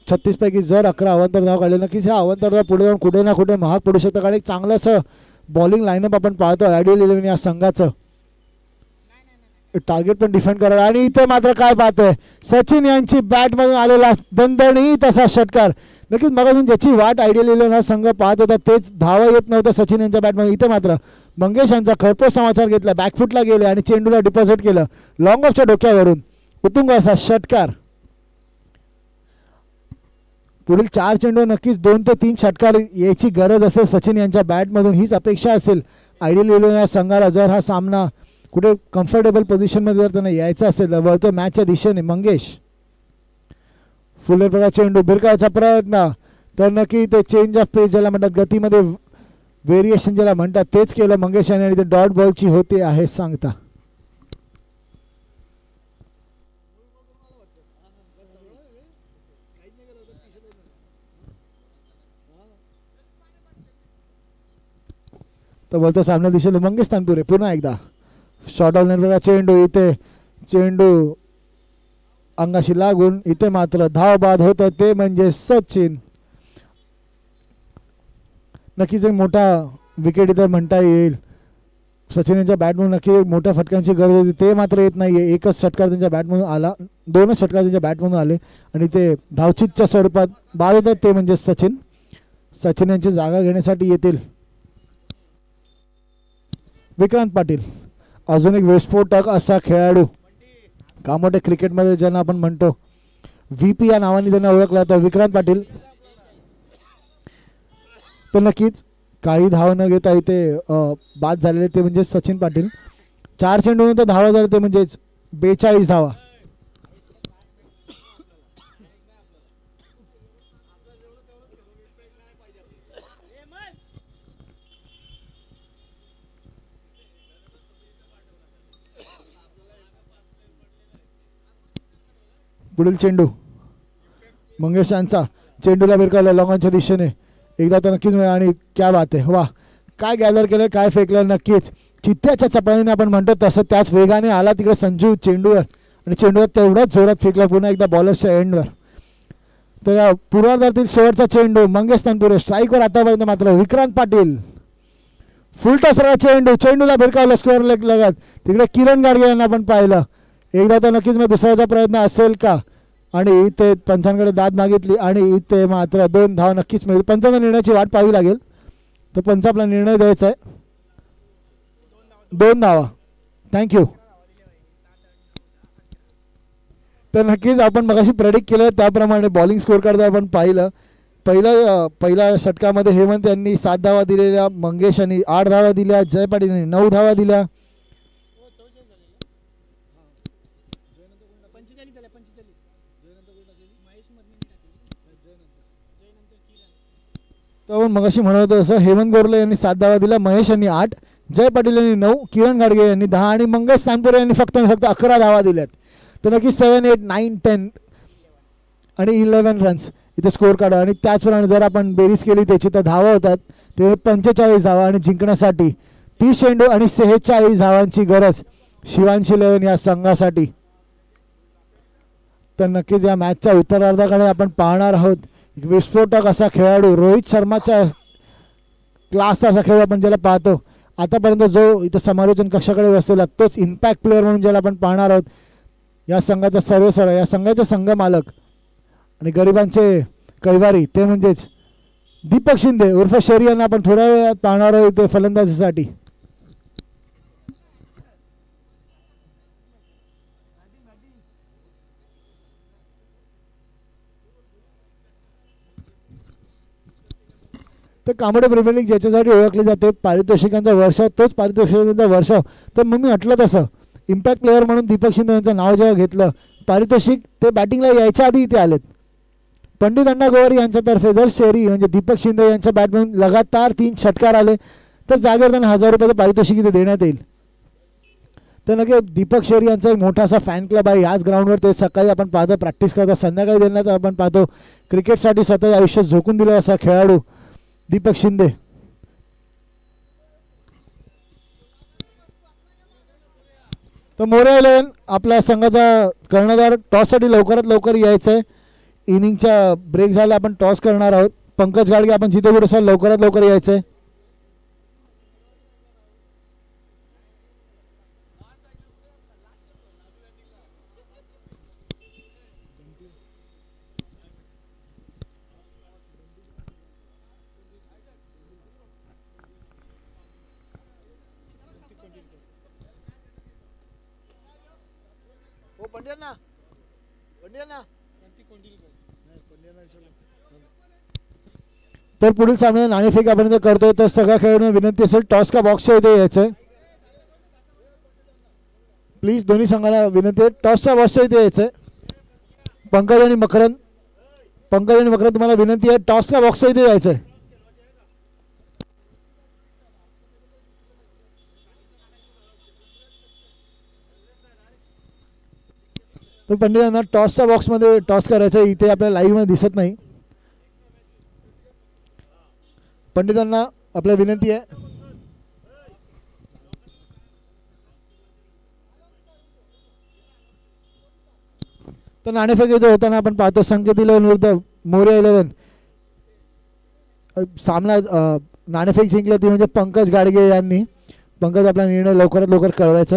36 पैकी जर 11 अवांतर धाव काढले नक्कीच ह्या अवांतर धाव पुढे जाऊन कुठे ना कुठे महाग पडू शकतं. कारण एक चांगलं असं बॉलिंग लाईनअप आपण पाहतो आयडीएल 11 या संघाचं. टार्गेट पण डिफेंड करा आणि इथे मात्र काय पाहतोय सचिन यांची बॅटमधून आलेला दणदणीत असा षटकार. नक्कीच मगासून ज्याची वाट आयडीएल 11 हा संघ पाहत होता तेच धावा येत नव्हतं सचिन यांच्या बॅटमधून. इथे मात्र मंगेश यांचा खरपोच समाचार घेतला. बॅकफुटला गेले आणि चेंडूला डिपॉझिट केलं लॉंग ऑफच्या डोक्यावरून. उतुंग असा षटकार. पुढील 4 चेंडू नक्कीच 2 ते 3 षटकार याची गरज असेल सचिन यांच्या बॅटमधून. हीच अपेक्षा असेल आयडीएल 11 या संघाला. जर हा सामना कुठे कम्फर्टेबल पोझिशनमध्ये जर त्यांना यायचं असेल तर वळतो मॅचच्या दिशेने मंगेश. फुले प्रकार चेंडू भिरकायचा प्रयत्न. तर नक्की ते चेंज ऑफ पेस ज्याला म्हणतात गतीमध्ये व्हेरिएशन ज्याला म्हणतात तेच केलं मंगेश यांनी आणि ते डॉट बॉलची होते आहे सांगता. तर बोलतो सामन्या दिशेला मंगेश तानपुरे. पुन्हा एकदा शॉर्ट ऑफ नेटवर्क चेंडू, इथे चेंडू अंगाशी लागून इथे मात्र धाव बाद होतं ते म्हणजे सचिन. नक्कीच एक मोठा विकेट इथं म्हणता येईल. सचिन यांच्या बॅटमधून नक्की मोठ्या फटक्यांची गरज होती, ते मात्र येत नाही आहे. एकच षटकार त्यांच्या बॅटमधून आला, 2च षटकार त्यांच्या बॅटमधून आले आणि ते धावचीतच्या स्वरूपात बाद होतात ते म्हणजे सचिन. सचिन यांची जागा घेण्यासाठी येतील विक्रांत पाटील. अजून एक विस्फोटक असा खेळाडू, कामोठे क्रिकेटमध्ये ज्यांना आपण म्हणतो VP या नावाने त्यांना ओळखला तर विक्रांत पाटील. तर नक्कीच काही धाव न घेता इथे बाद झालेले ते म्हणजे सचिन पाटील. 4 चेंडूनंतर धावा झाले ते म्हणजेच 42 धावा. पुढील चेंडू मंगेश यांचा, चेंडूला भिरकावला लॉंगॉनच्या दिशेने. एकदा तर नक्कीच मिळाला आणि क्या बात आहे, वा काय गॅदर केलं, काय फेकलं. नक्कीच चित्त्याच्या चपळीने आपण म्हणतो तसं त्याच वेगाने आला तिकडे संजू चेंडूवर आणि चेंडूवर तेवढाच जोरात फेकला पुन्हा एकदा बॉलरच्या एंडवर. तर पूर्वार्धातील शेवटचा चेंडू मंगेश तानपुरे स्ट्राईकवर. आतापर्यंत मात्र विक्रांत पाटील फुल टॉसर चेंडू, चेंडूला भिरकावलं स्क्वेअर लेग लगत. तिकडे किरण गाडगे यांना आपण पाहिलं. एकदा तर नक्कीच मग दुसऱ्याचा प्रयत्न असेल का, आणि इथे पंचांकडे दाद मागितली आणि इथे मात्र 2 धावा नक्कीच मिळेल. पंचांच्या निर्णयाची वाट पाहावी लागेल. तर पंच आपला निर्णय द्यायचा आहे. 2 धावा. थँक्यू. तर नक्कीच आपण मगाशी प्रेडिक्ट केलं त्याप्रमाणे बॉलिंग स्कोर कार्ड आपण पाहिलं. पहिल्या षटकामध्ये हेमंत यांनी 7 धावा दिलेल्या, मंगेश यांनी 8 धावा दिल्या, जय पाटील यांनी 9 धावा दिल्या. तर आपण मगाशी म्हणत होतो असं हेमंत गोरले यांनी 7 धावा दिल्या, महेश यांनी 8, जय पाटील यांनी 9, किरण गाडगे यांनी 10 आणि मंगेश तानपुरे यांनी फक्त 11 धावा दिल्यात. तर नक्की 7, 8, 9, 10 आणि 11 रन्स इथे स्कोर काढा. आणि त्याचप्रमाणे जर आपण बेरीज केली त्याची तर धावा होतात ते 45 धावा आणि जिंकण्यासाठी 30 चेंडू आणि 46 धावांची गरज शिवांशी लेवन या संघासाठी. तर नक्कीच या मॅचच्या उत्तरार्धाकडे आपण पाहणार आहोत. एक विस्फोटक असा खेळाडू, रोहित शर्माच्या क्लासचा असा खेळाडू आपण ज्याला पाहतो आतापर्यंत, जो इथं समालोचन कक्षाकडे बसलेला तोच इम्पॅक्ट प्लेअर म्हणून ज्याला आपण पाहणार आहोत. या संघाचा सर्वेसर्वा, या संघाचे संघ मालक आणि गरिबांचे कैवारी ते म्हणजेच दीपक शिंदे उर्फ शेरी यांना आपण थोड्या वेळात पाहणार आहोत इथे फलंदाजीसाठी. तर कामोडे प्रीमियर लीग ज्याच्यासाठी ओळखली जाते, पारितोषिकांचा वर्षाव, तोच पारितोषिकांचा वर्षाव. तर मग मी म्हटलं तसं इम्पॅक्ट प्लेअर म्हणून दीपक शिंदे यांचं नाव जेव्हा घेतलं, पारितोषिक ते बॅटिंगला यायच्या आधी इथे आलेत. पंडित अण्णा गोवारी यांच्यातर्फे जर शेरी म्हणजे दीपक शिंदे यांच्या बॅटमधून लगातार 3 षटकार आले तर जागेवर त्यांना 1000 रुपयाचं पारितोषिक इथे देण्यात येईल. तर नक्की दीपक शेरी यांचा एक मोठासा फॅन क्लब आहे. याच ग्राउंडवर ते सकाळी आपण पाहतो प्रॅक्टिस करतात, संध्याकाळी देण्यात आपण पाहतो क्रिकेटसाठी स्वतःचं आयुष्य झोकून दिलं असा खेळाडू दीपक शिंदे. तर मोरे 11 आपल्या संघाचा कर्णधार टॉससाठी लवकरात लवकर यायचं आहे. इनिंगचा ब्रेक झाला, आपण टॉस करणार आहोत. पंकज गाडगे आपण जिथे कुठे असाल लवकरात लवकर यायचं आहे. तर पुढील सामन्यात नाणेफेक आपण करतोय. तर सगळ्या खेळाडूंना विनंती असेल टॉस का बॉक्सच्या इथे यायचंय. प्लीज दोन्ही संघाला विनंती आहे टॉसच्या बॉक्सच्या इथे यायचंय. पंकज आणि मकरन तुम्हाला विनंती आहे टॉसच्या बॉक्सच्या इथे यायचंय. तर पंडितांना टॉसच्या बॉक्समध्ये टॉस करायचं आहे. इथे आपल्याला लाईव्ह मध्ये दिसत नाही. पंडितांना आपल्या विनंती आहे. तर नाणेफेक जो होताना आपण पाहतो संकेत 11 विरुद्ध मोर्या 11. सामना नाणेफेक जिंकली ती म्हणजे पंकज गाडगे यांनी. पंकज आपला निर्णय लवकरात लवकर कळवायचा.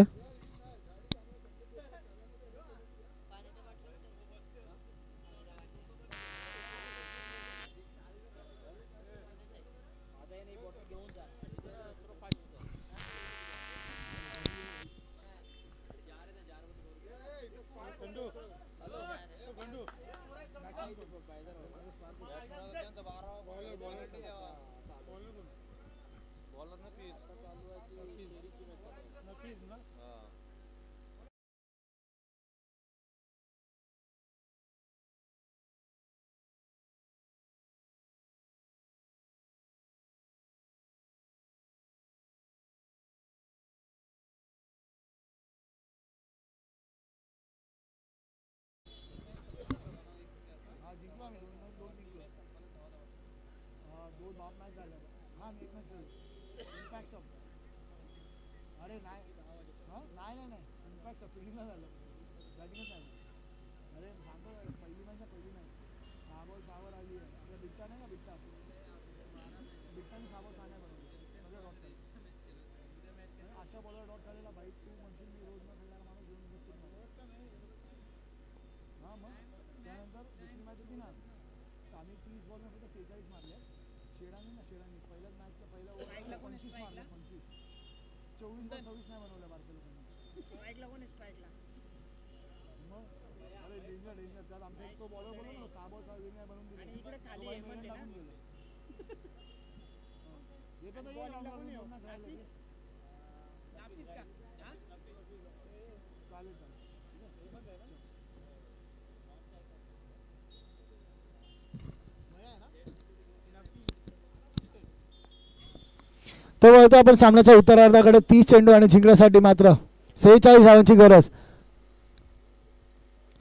तर वळतो आपण सामन्याच्या उत्तरार्धाकडे. 30 चेंडू आणि जिंकण्यासाठी मात्र 46 धावांची गरज.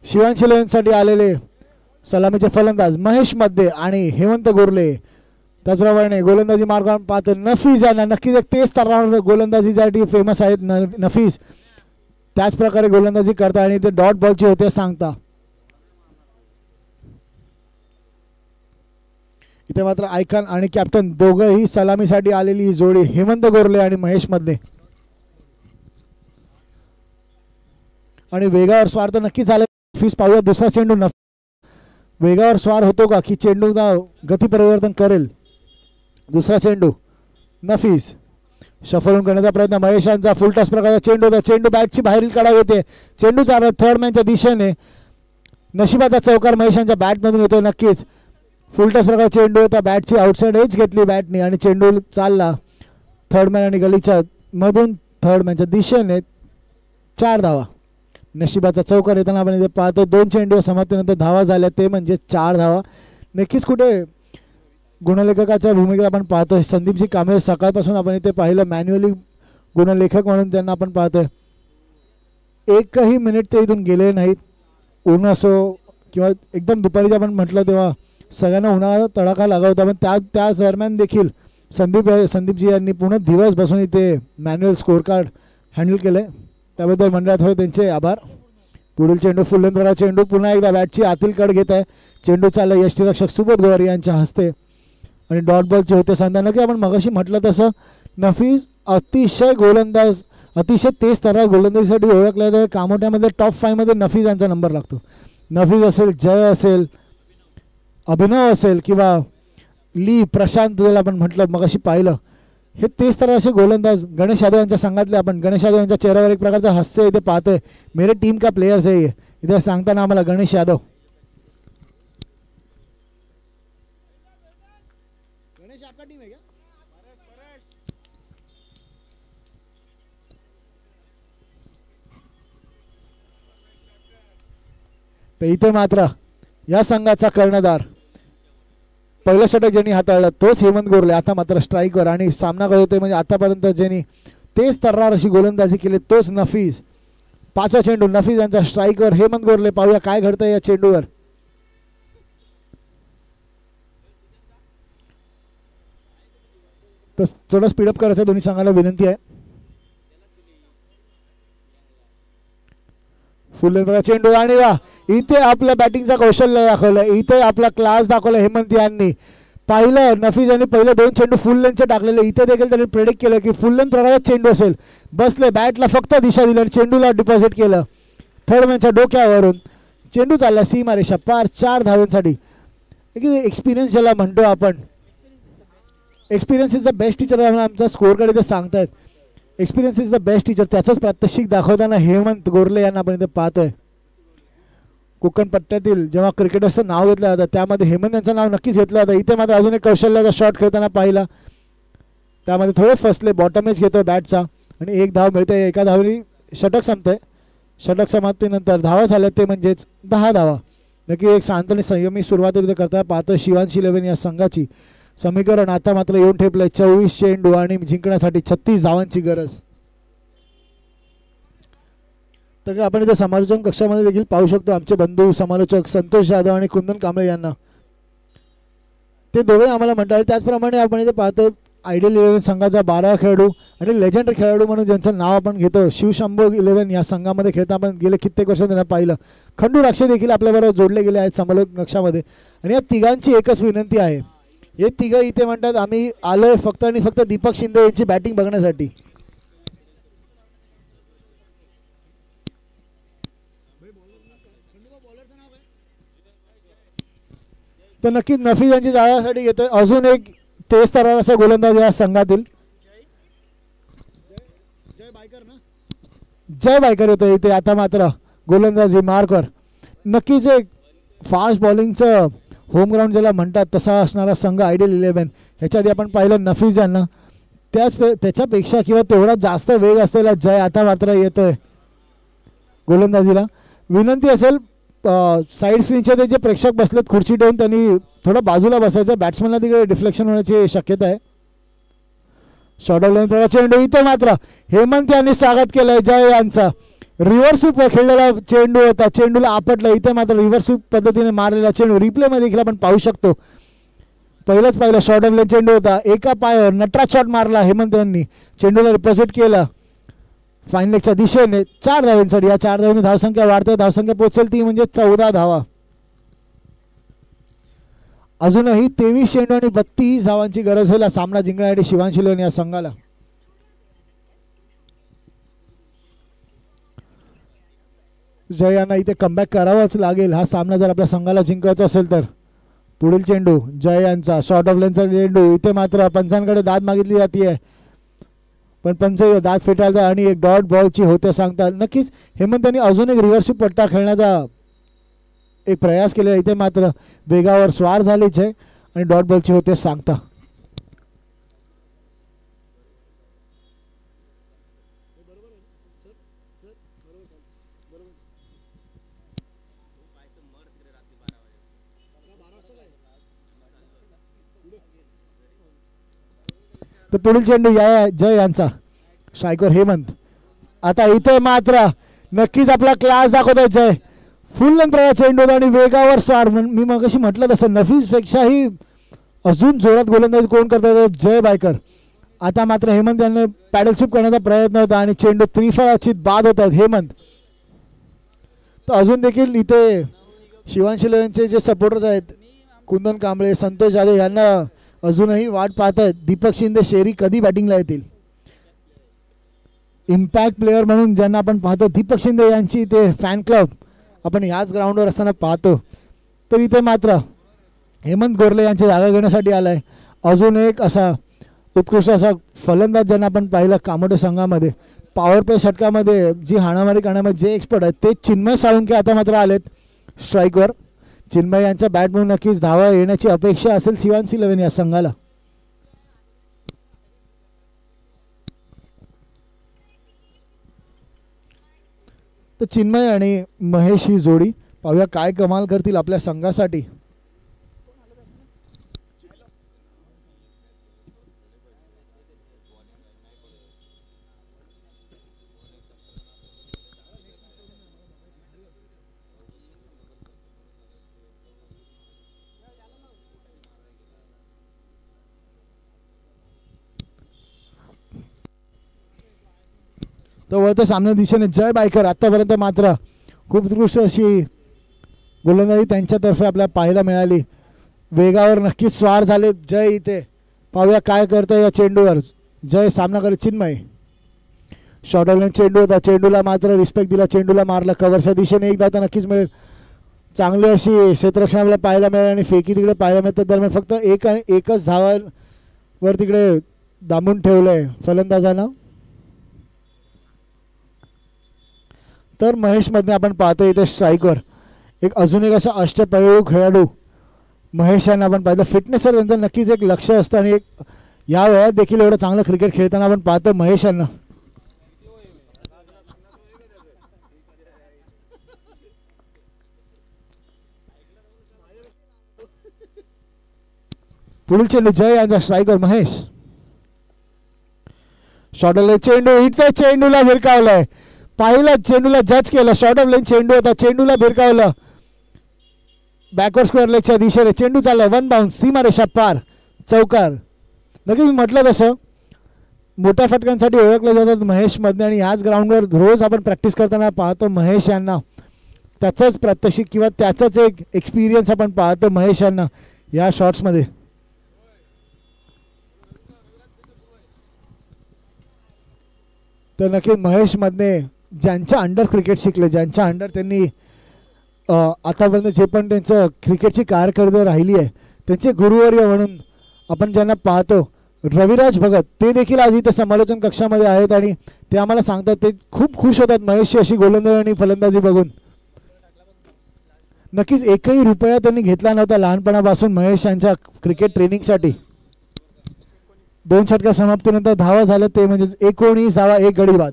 शिवांशी लेनसाठी आलेले सलामीचे फलंदाज महेश मध्ये आणि हेमंत गोरले. त्याचप्रमाणे गोलंदाजी मार्ग पाहतो नफीज यांना. नक्कीच एक तेज तर्रार गोलंदाजीसाठी फेमस आहेत नफीज. त्याच प्रकारे गोलंदाजी करता आणि ते डॉट बॉलची होते सांगता. इथे मात्र आयकॉन आणि कॅप्टन दोघंही सलामीसाठी आलेली जोडी हेमंत गोरले आणि महेश मध्ये. आणि वेगावर स्वार तर नक्की झाले. नफीस पाहूया दुसरा चेंडू. वेगावर स्वार होतो का की चेंडूचा गती परिवर्तन करेल. दुसरा चेंडू नफीस शफलून करण्याचा प्रयत्न. महेशांचा फुल टॉस प्रकारचा चेंडू होता. चेंडू बॅटची बाहेरील काढा येते. चेंडू चालला थर्ड मॅनच्या दिशेने. नशिबाचा चौकार महेशांच्या बॅटमधून येतो. नक्कीच फुल टॉस प्रकार चेंडू होता. बॅटची आउटसाइड एज घेतली बॅटने आणि चेंडू चालला थर्ड मॅन आणि गलीच्या मधून थर्ड मॅनच्या दिशेने. 4 धावा. नशिबाचा चौकार येताना आपण इथे पाहतो. 2 चेंडू समाप्तीनंतर धावा झाल्या ते म्हणजे 4 धावा. नक्कीच कुठे गुणलेखकाच्या भूमिकेत आपण पाहतोय संदीपजी कांबळे. सकाळपासून आपण इथे पाहिलं मॅन्युअली गुणलेखक म्हणून त्यांना आपण पाहतोय. एकही मिनिट ते इथून गेले नाहीत. ऊन असो किंवा एकदम दुपारीचं आपण म्हटलं तेव्हा सगळ्यांना उन्हाळा तडाखा लागला होता. पण त्या दरम्यान देखील संदीपजी यांनी पूर्ण दिवस बसून इथे मॅन्युअल स्कोअर कार्ड हँडल केले. त्याबद्दल मंडळात त्यांचे आभार. पुढील चेंडू फुलंदरा चेंडू पुन्हा एकदा बॅटची आतील कड घेत आहे. चेंडू चालला यष्टीरक्षक सुबोध गोवारी यांच्या हस्ते आणि डॉट बॉलचे होते सांगताना की आपण मगाशी म्हटलं तसं नफीस अतिशय गोलंदाज, अतिशय तेज तर्रार गोलंदाजीसाठी ओळखल्या जाते. कामोट्यामध्ये टॉप 5 मध्ये नफीस यांचा नंबर लागतो. नफीस असेल, जय असेल, अभिनव असेल किंवा ली प्रशांत ज्याला आपण म्हटलं मगाशी पाहिलं, हे तेच तर असे गोलंदाज गणेश यादव यांच्या संघातले. आपण गणेश यादव यांच्या चेहऱ्यावर एक प्रकारचं हास्य इथे पाहतोय. मेरे टीम का प्लेयर्स आहे इथे सांगताना आम्हाला गणेश यादव. गणेश आपका टीम आहे का? तर इथे मात्र या संघाचा कर्णधार पहिलं षटक ज्यांनी हाताळलं तोच हेमंत गोरले. आता मात्र स्ट्राईकवर आणि सामना करत होते म्हणजे आतापर्यंत ज्यांनी तेज तर्रार अशी गोलंदाजी केली तोच नफीस. 5वा चेंडू नफीस यांचा स्ट्राईकवर हेमंत गोरले. पाहूया काय घडतंय या चेंडूवर. तर थोडं स्पीडअप करायचं दोन्ही संघाला विनंती आहे. फुल लेंथ चेंडू आणि वा इथे आपल्या बॅटिंगचा कौशल्य दाखवलं, इथे आपला क्लास दाखवला हेमंत यांनी. पाहिलं नफीज यांनी पहिलं 2 चेंडू फुल लेंथचे टाकलेले, इथे देखील त्यांनी प्रेडिक्ट केलं की फुल लेंथ प्रकारात चेंडू असेल. बसले बॅटला फक्त दिशा दिली आणि चेंडूला डिपॉझिट केलं थर्ड मॅनच्या डोक्यावरून. चेंडू चालला सीमा रेषा पार 4 धावांसाठी. एक्सपिरियन्स ज्याला म्हणतो आपण, experience is the best teacher आमचा स्कोअरकडे ते सांगतायत. Experience is the best teacher, त्याचंच प्रात्यक्षिक दाखवताना हेमंत गोरले यांना आपण इथे पाहतोय. कोकण पट्ट्यातील जेव्हा क्रिकेटर्सचं नाव घेतलं जातं त्यामध्ये हेमंत यांचं नाव नक्कीच घेतलं जातं. इथे मात्र अजून एक कौशल्याचा शॉट खेळताना पाहिला, त्यामध्ये थोडे फसले, बॉटम एज घेतो बॅटचा आणि 1 धाव मिळते. एका धावेने षटक संपतंय. षटक समाप्तीनंतर धावा झाल्या ते म्हणजेच 10 धावा. नक्की एक शांत आणि संयमी सुरुवात इथे करता पाहतो शिवांश 11 या संघाची. समीकरण आता मात्र येऊन ठेपलंय 24 चेंडू आणि जिंकण्यासाठी 36 धावांची गरज. तर आपण इथे समालोचन कक्षामध्ये देखील पाहू शकतो आमचे बंधू समालोचक संतोष जाधव आणि कुंदन कांबळे यांना. ते दोघे आम्हाला म्हणतात. त्याचप्रमाणे आपण इथे पाहतो आयडियल 11 संघाचा 12 खेळाडू आणि लेजंडरी खेळाडू म्हणून ज्यांचं नाव आपण घेतो शिवशंभो 11 या संघामध्ये खेळता आपण गेले कित्येक वर्ष त्यांना पाहिलं. खंडू राक्षे देखील आपल्याबरोबर जोडले गेले आहेत समालोचक कक्षामध्ये. आणि या तिघांची एकच विनंती आहे, हे तिघं इथे म्हणतात आम्ही आलोय फक्त आणि फक्त दीपक शिंदे यांची बॅटिंग बघण्यासाठी. तर नक्कीच नफीज यांची जाण्यासाठी घेतोय अजून एक तेज तरार गोलंदाज या संघातील जय बायकर येतोय इथे. आता मात्र गोलंदाजी मार्कवर. नक्कीच एक फास्ट बॉलिंगचं होम ग्राउंड ज्याला म्हणतात तसा असणारा संघ आयडियल 11. ह्याच्या आधी आपण पाहिलं नफीज यांना, त्याच्यापेक्षा किंवा तेवढा जास्त वेग असलेला जय आता मात्र येतोय गोलंदाजीला. विनंती असेल साईड स्क्रीनचे ते जे प्रेक्षक बसलेत खुर्ची ठेवून त्यांनी थोडं बाजूला बसायचं, बॅट्समॅनला तिकडे डिफ्लेक्शन होण्याची शक्यता आहे. शॉर्ट ऑफ लाईन चेंडू इथे मात्र हेमंत यांनी स्वागत केलंय जय यांचा. रिव्हर्स स्वीप खेळलेला चेंडू होता, चेंडूला आपटला. इथे मात्र रिव्हर्स स्वीप पद्धतीने मारलेला चेंडू रिप्ले मध्ये देखील आपण पाहू शकतो. पहिलंच पाहिलं शॉर्ट ऑफ लाईन चेंडू होता, एका पायावर नटराज शॉट मारला हेमंत यांनी, चेंडूला डिपॉझिट केलं फाईन लेगच्या दिशेने 4 धावांसाठी. या 4 धावांनी धावसंख्या वाढते, धावसंख्या पोहोचेल ती म्हणजे 14 धावा. अजूनही 23 चेंडू आणि 32 धावांची गरज होईल सामना जिंकण्यासाठी शिवांश 11 या संघाला. जय यांना इथे कमबॅक करावाच लागेल हा सामना जर आपल्या संघाला जिंकायचा असेल तर. पुढील चेंडू जय यांचा शॉर्ट ऑफ लेनचा चेंडू. इथे मात्र पंचांकडे दाद मागितली जाते पण पंच दाद फेटाळतात आणि एक डॉट बॉलची होते सांगतात. नक्कीच हेमंत यांनी अजून एक रिव्हर्स पट्टा खेळण्याचा एक प्रयास केलेला. इथे मात्र वेगावर स्वार झालीच आहे आणि डॉट बॉलची होते सांगता. तर पुढील चेंडू जय यांचा, स्ट्रायकर हेमंत. आता इथे मात्र नक्कीच आपला क्लास दाखवतोय जय. फुल लेंथचा चेंडू आणि वेगावर स्वार. मी मगाशी म्हटलं तसं नफीस पेक्षाही अजून जोरात गोलंदाजी कोण करतात जय बायकर. आता मात्र हेमंत यांनी पॅडल स्वीप करण्याचा प्रयत्न होता आणि चेंडू त्रिफळाचित बाद होत आहेत हेमंत. तर अजून देखील इथे शिवांश 11 जे सपोर्टर्स आहेत कुंदन कांबळे संतोष जाधव यांना अजूनही वाट पाहत आहेत दीपक शिंदे शेरी कधी बॅटिंगला येतील. इम्पॅक्ट प्लेयर म्हणून ज्यांना आपण पाहतो दीपक शिंदे यांची ते फॅन क्लब आपण ह्याच ग्राउंडवर असताना पाहतो. तर इथे मात्र हेमंत गोरले यांची जागा घेण्यासाठी आलाय अजून एक असा उत्कृष्ट असा फलंदाज ज्यांना आपण पाहिलं कामोटे संघामध्ये. पॉवर प्ले षटकामध्ये जी हाणामारी करण्यामध्ये जे एक्सपर्ट आहेत ते चिन्मय साळुंके आता मात्र आलेत स्ट्राईकवर. चिन्मय यांच्या बॅट म्हणून नक्कीच धावा येण्याची अपेक्षा असेल शिवांश 11 या संघाला. तर चिन्मय आणि महेश ही जोडी पाहूया काय कमाल करतील आपल्या संघासाठी. तो वळतो सामने दिशेने जय बायकर. आतापर्यंत मात्र खूप उत्कृष्ट अशी गोलंदाजी त्यांच्यातर्फे आपल्याला पाहायला मिळाली. वेगावर नक्कीच स्वार झाले जय. इथे पाहूया काय करतं या चेंडूवर. जय सामना करत. चिन्मय शॉर्ट ऑफ लाईन चेंडू होता. चेंडूला मात्र रिस्पेक्ट दिला. चेंडूला मारलं कव्हरच्या दिशेने. एक धाव तर नक्कीच मिळेल. चांगली अशी क्षेत्ररक्षण आपल्याला पाहायला मिळेल आणि फेकी तिकडे पाहायला मिळतात. दरम्यान फक्त एकच धावावर तिकडे दाबून ठेवलं आहे फलंदाजानं. तर महेश मधने आपण पाहतो इथे स्ट्राईकवर एक अजून एक असा अष्टपैलू खेळाडू महेश यांना आपण पाहिलं. फिटनेसवर त्यांचं नक्कीच एक लक्ष असतं आणि एक या वयात देखील एवढं चांगलं क्रिकेट खेळताना आपण पाहतो महेश यांना. पुढील चेंडू जय यांचा स्ट्राईकर महेश. शॉर्ट ऑफ लाईन चेंडू. इथे चेंडूला भिरकावलाय. पाहिलं चेंडूला जज केलं. शॉर्ट ऑफ लाईन चेंडू होता. चेंडूला भिरकावलं बॅकवर्ड स्क्वेअर लेगच्या दिशेने. चेंडू चाललाय 1 बाउन्स. सीमारेषा पार. चौकार. नक्कीच मी म्हटलं तसं मोठ्या फटक्यांसाठी ओळखले जातात महेश मधने आणि ह्याच ग्राउंडवर रोज आपण प्रॅक्टिस करताना पाहतो महेश यांना. त्याचंच प्रात्यक्षिक किंवा त्याचंच एक एक्सपिरियन्स आपण पाहतो महेश यांना या शॉट्समध्ये. तर नक्की महेश मधने ज्यांच्या अंडर क्रिकेट शिकले, ज्यांच्या अंडर त्यांनी आतापर्यंत जे पण त्यांचं क्रिकेटची कारकीर्द राहिली आहे त्यांचे गुरुवर्य म्हणून आपण ज्यांना पाहतो रविराज भगत, ते देखील आज इथे समालोचन कक्षामध्ये आहेत आणि ते आम्हाला सांगतात ते खूप खुश होतात महेशची अशी गोलंदाजी आणि फलंदाजी बघून. नक्कीच एकही रुपया त्यांनी घेतला नव्हता लहानपणापासून महेश यांच्या क्रिकेट ट्रेनिंगसाठी. 2 षटका समाप्तीनंतर धावा झाल्या ते म्हणजे 19 धावा 1 गडी बाद.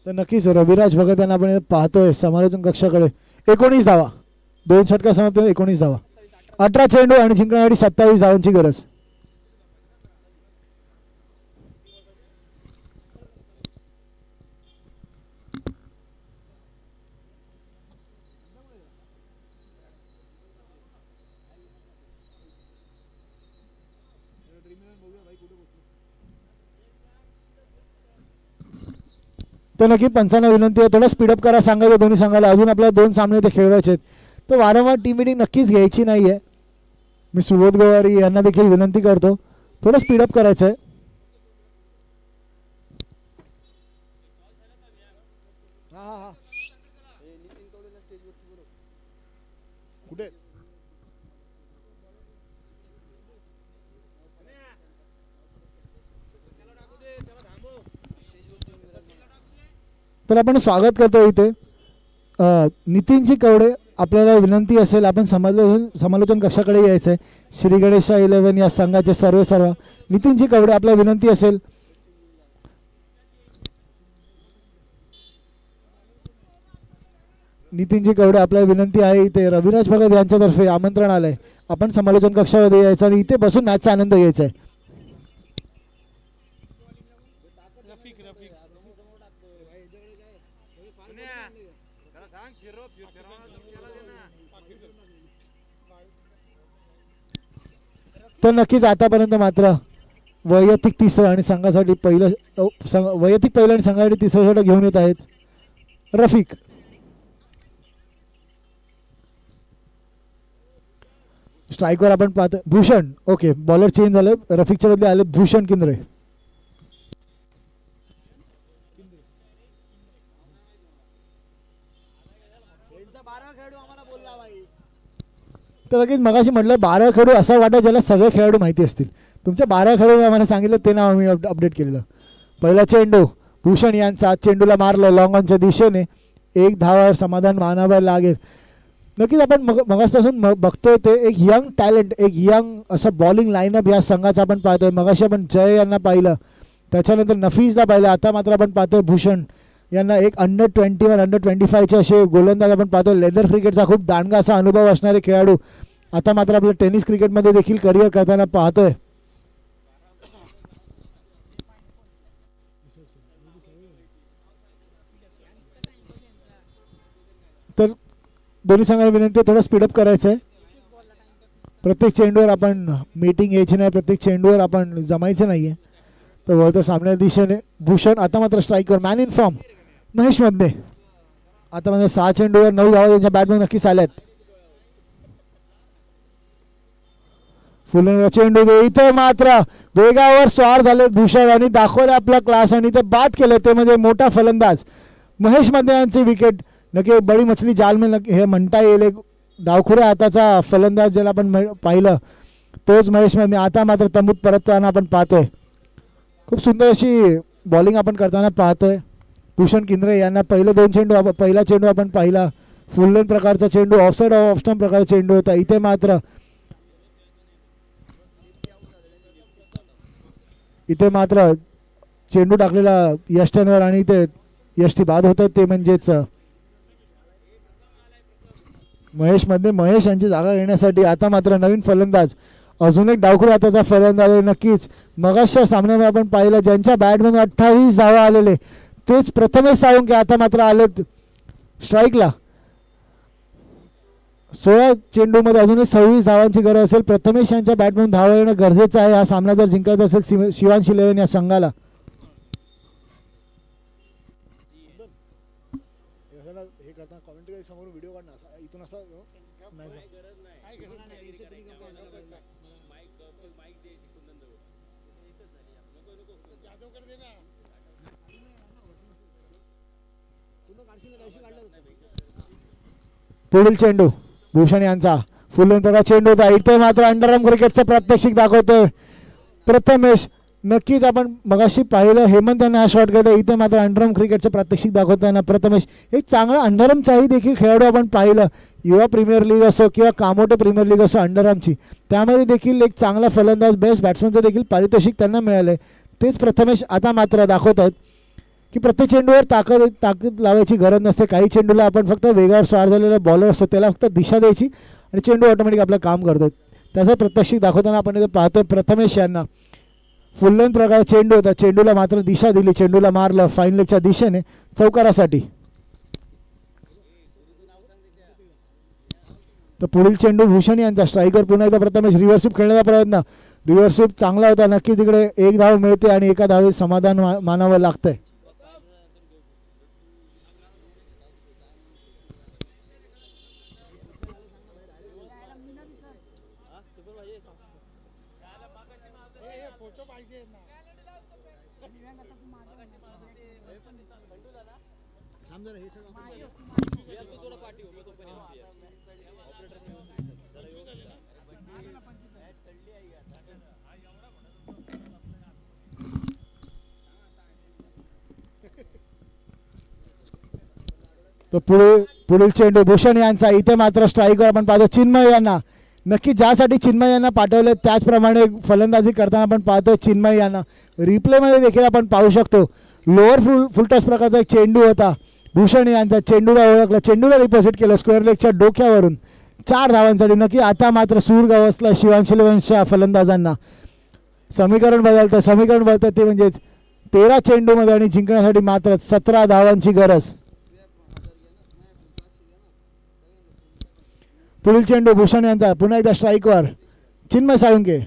तर नक्कीच रविराज भगत यांना आपण पाहतोय समालोचन कक्षाकडे. 19 धावा 2 षटका समाप्त 19 धावा 18 चेंडू आणि जिंकण्यासाठी 27 धावांची गरज. तर नक्की पंचांना विनंती आहे थोडं स्पीडअप करा सांगायचं दोन्ही संघाला. अजून आपल्याला 2 सामने ते खेळवायचे आहेत. तर वारंवार टीम मिटिंग नक्कीच घ्यायची नाही आहे. मी सुबोध गोवारी यांना देखील विनंती करतो थोडं स्पीडअप करायचं आहे. कुठे तर आपण स्वागत करतो इथे नितीनजी कवडे. आपल्याला विनंती असेल आपण समालोचन कक्षाकडे यायचं आहे. श्री गणेशा 11 या संघाचे सर्व नितीनजी कवडे आपल्याला विनंती असेल. नितीनजी कवडे आपल्याला विनंती आहे इथे रविराज भगत यांच्यातर्फे आमंत्रण आलंय. आपण समालोचन कक्षामध्ये यायचं आणि इथे बसून मॅचचा आनंद घ्यायचा आहे. तर नक्कीच आतापर्यंत मात्र वैयक्तिक 3रं आणि संघासाठी वैयक्तिक पहिलं आणि संघासाठी 3रं षटक घेऊन येत आहेत रफिक. स्ट्राईकवर आपण पाहतो भूषण. ओके बॉलर चेंज झालं. रफिकच्या बदले आले भूषण किंद्रे. तर लगेच मगाशी म्हटलं 12 खेळाडू असं वाटतं ज्याला सगळे खेळाडू माहिती असतील. तुमच्या 12 खेळाडू आम्हाला सांगितलं ते नाव आम्ही अपडेट केलेलं. पहिला चेंडू भूषण यांचा. चेंडूला मारलं लॉंग ऑनच्या दिशेने. 1 धावावर समाधान मानावं लागेल. नक्कीच आपण मगासपासून बघतोय ते एक यंग टॅलेंट, एक यंग असं बॉलिंग लाईनअप या संघाचा आपण पाहतोय. मगाशी आपण जय यांना पाहिलं, त्याच्यानंतर नफीसला पाहिलं, आता मात्र आपण पाहतोय भूषण यांना. एक अंडर 21 अंडर 25चे असे गोलंदाज आपण पाहतोय. लेदर क्रिकेटचा खूप दांडगा असा अनुभव असणारे खेळाडू आता मात्र आपलं टेनिस क्रिकेटमध्ये देखील करिअर करताना पाहतोय. तर दोन्ही संघांना विनंती थोडं स्पीडअप करायचं आहे. प्रत्येक चेंडूवर आपण मीटिंग यायची नाही, प्रत्येक चेंडूवर आपण जमायचं नाही आहे. तर वळतो सामन्या दिशेने भूषण. आता मात्र स्ट्राईकवर man in form Mahesh Madhane. आता म्हणजे 6 चेंडूवर 9 धावा त्यांच्या बॅटमध्ये नक्कीच आल्यात. फुल चेंडू दे. इथे मात्र वेगावर स्वार झाले भूषण आणि दाखवले आपला क्लास आणि ते बाद केले. ते म्हणजे मोठा फलंदाज महेश मधने यांची विकेट. नक्की बडी मछली जाल में हे म्हणता येईल. एक डावखुऱ्या हाताचा फलंदाज ज्याला आपण पाहिलं तोच महेश मधने. आता मात्र तंबूत परतताना आपण पाहतोय. खूप सुंदर अशी बॉलिंग आपण करताना पाहतोय भूषण किंद्रे यांना. पहिला चेंडू आपण पाहिला फुल लेन प्रकारचा चेंडू, ऑफसाईड ऑफ स्टंप प्रकारचा चेंडू होता. इथे मात्र चेंडू टाकलेला यष्टींवर आणि ते यष्टी बाद होत आहेत. ते म्हणजेच महेश मध्ये महेश यांची जागा घेण्यासाठी आता मात्र नवीन फलंदाज, अजून एक डावखुऱ्या हाताचा फलंदाज. नक्कीच मगाशच्या सामन्यामध्ये आपण पाहिलं ज्यांच्या बॅटमध्ये 28 धावा आलेले तेच प्रथमेश साळुंके आता मात्र आलेत स्ट्राईकला. 16 चेंडूमध्ये अजूनही 26 धावांची गरज असेल. प्रथमेश यांच्या बॅटमधून धावा येणं गरजेचं आहे हा सामना जर जिंकायचा असेल शिवांश 11 या संघाला. पुढील चेंडू भूषण यांचा फुल लेन प्रकार चेंडू होता. इथे मात्र अंडरआर्म क्रिकेटचं प्रात्यक्षिक दाखवतोय प्रथमेश. नक्कीच आपण मगाशी पाहिलं हेमंत यांना हा शॉट करतो. इथे मात्र अंडरआर्म क्रिकेटचं प्रात्यक्षिक दाखवताना प्रथमेश. एक चांगला अंडरआर्मचाही देखील खेळाडू आपण पाहिलं युवा प्रीमियर लीग असो किंवा कामोटे प्रीमियर लीग असो अंडरआर्मची, त्यामध्ये देखील एक चांगला फलंदाज बेस्ट बॅट्समनचं देखील पारितोषिक त्यांना मिळालं आहे. तेच प्रथमेश आता मात्र दाखवत आहेत की प्रत्येक चेंडूवर ताकद लावायची गरज नसते. काही चेंडूला आपण फक्त वेगावर स्वार झालेला बॉलर असतो त्याला फक्त दिशा द्यायची आणि चेंडू ऑटोमॅटिक आपलं काम करतो. त्याचा प्रत्यक्षिक दाखवताना आपण इथे पाहतोय प्रथमेश यांना. फुल लेंथ प्रकार चेंडू होता, चेंडूला मात्र दिशा दिली, चेंडूला मारलं फाईन लेगच्या दिशेने चौकारासाठी. तर पुढील चेंडू भूषण यांचा स्ट्राईकर पुन्हा एकदा प्रथमेश. रिव्हर्सिप खेळण्याचा प्रयत्न, रिव्हर्सिप चांगला होता. नक्की तिकडे एक धाव मिळते आणि एका धावे समाधान मानावं लागतंय. तो पुढील चेंडू भूषण यांचा. इथे मात्र स्ट्राईकवर आपण पाहतो चिन्मय यांना. नक्की ज्यासाठी चिन्मय यांना पाठवले त्याचप्रमाणे फलंदाजी करताना आपण पाहतोय चिन्मय यांना. रिप्लेमध्ये देखील आपण पाहू शकतो लोअर फुलटॉस प्रकारचा एक चेंडू होता भूषण यांचा. चेंडूला ओळखला, चेंडूला डिपॉझिट केलं स्क्वेअर लेगच्या डोक्यावरून 4 धावांसाठी. नक्की आता मात्र सूर गवसला शिवांश 11च्या फलंदाजांना. समीकरण बदलतं ते म्हणजेच 13 चेंडूमध्ये आणि जिंकण्यासाठी मात्र 17 धावांची गरज. पुढील चेंडू भूषण यांचा पुन्हा एकदा स्ट्राईकवर चिन्मय साळुंके.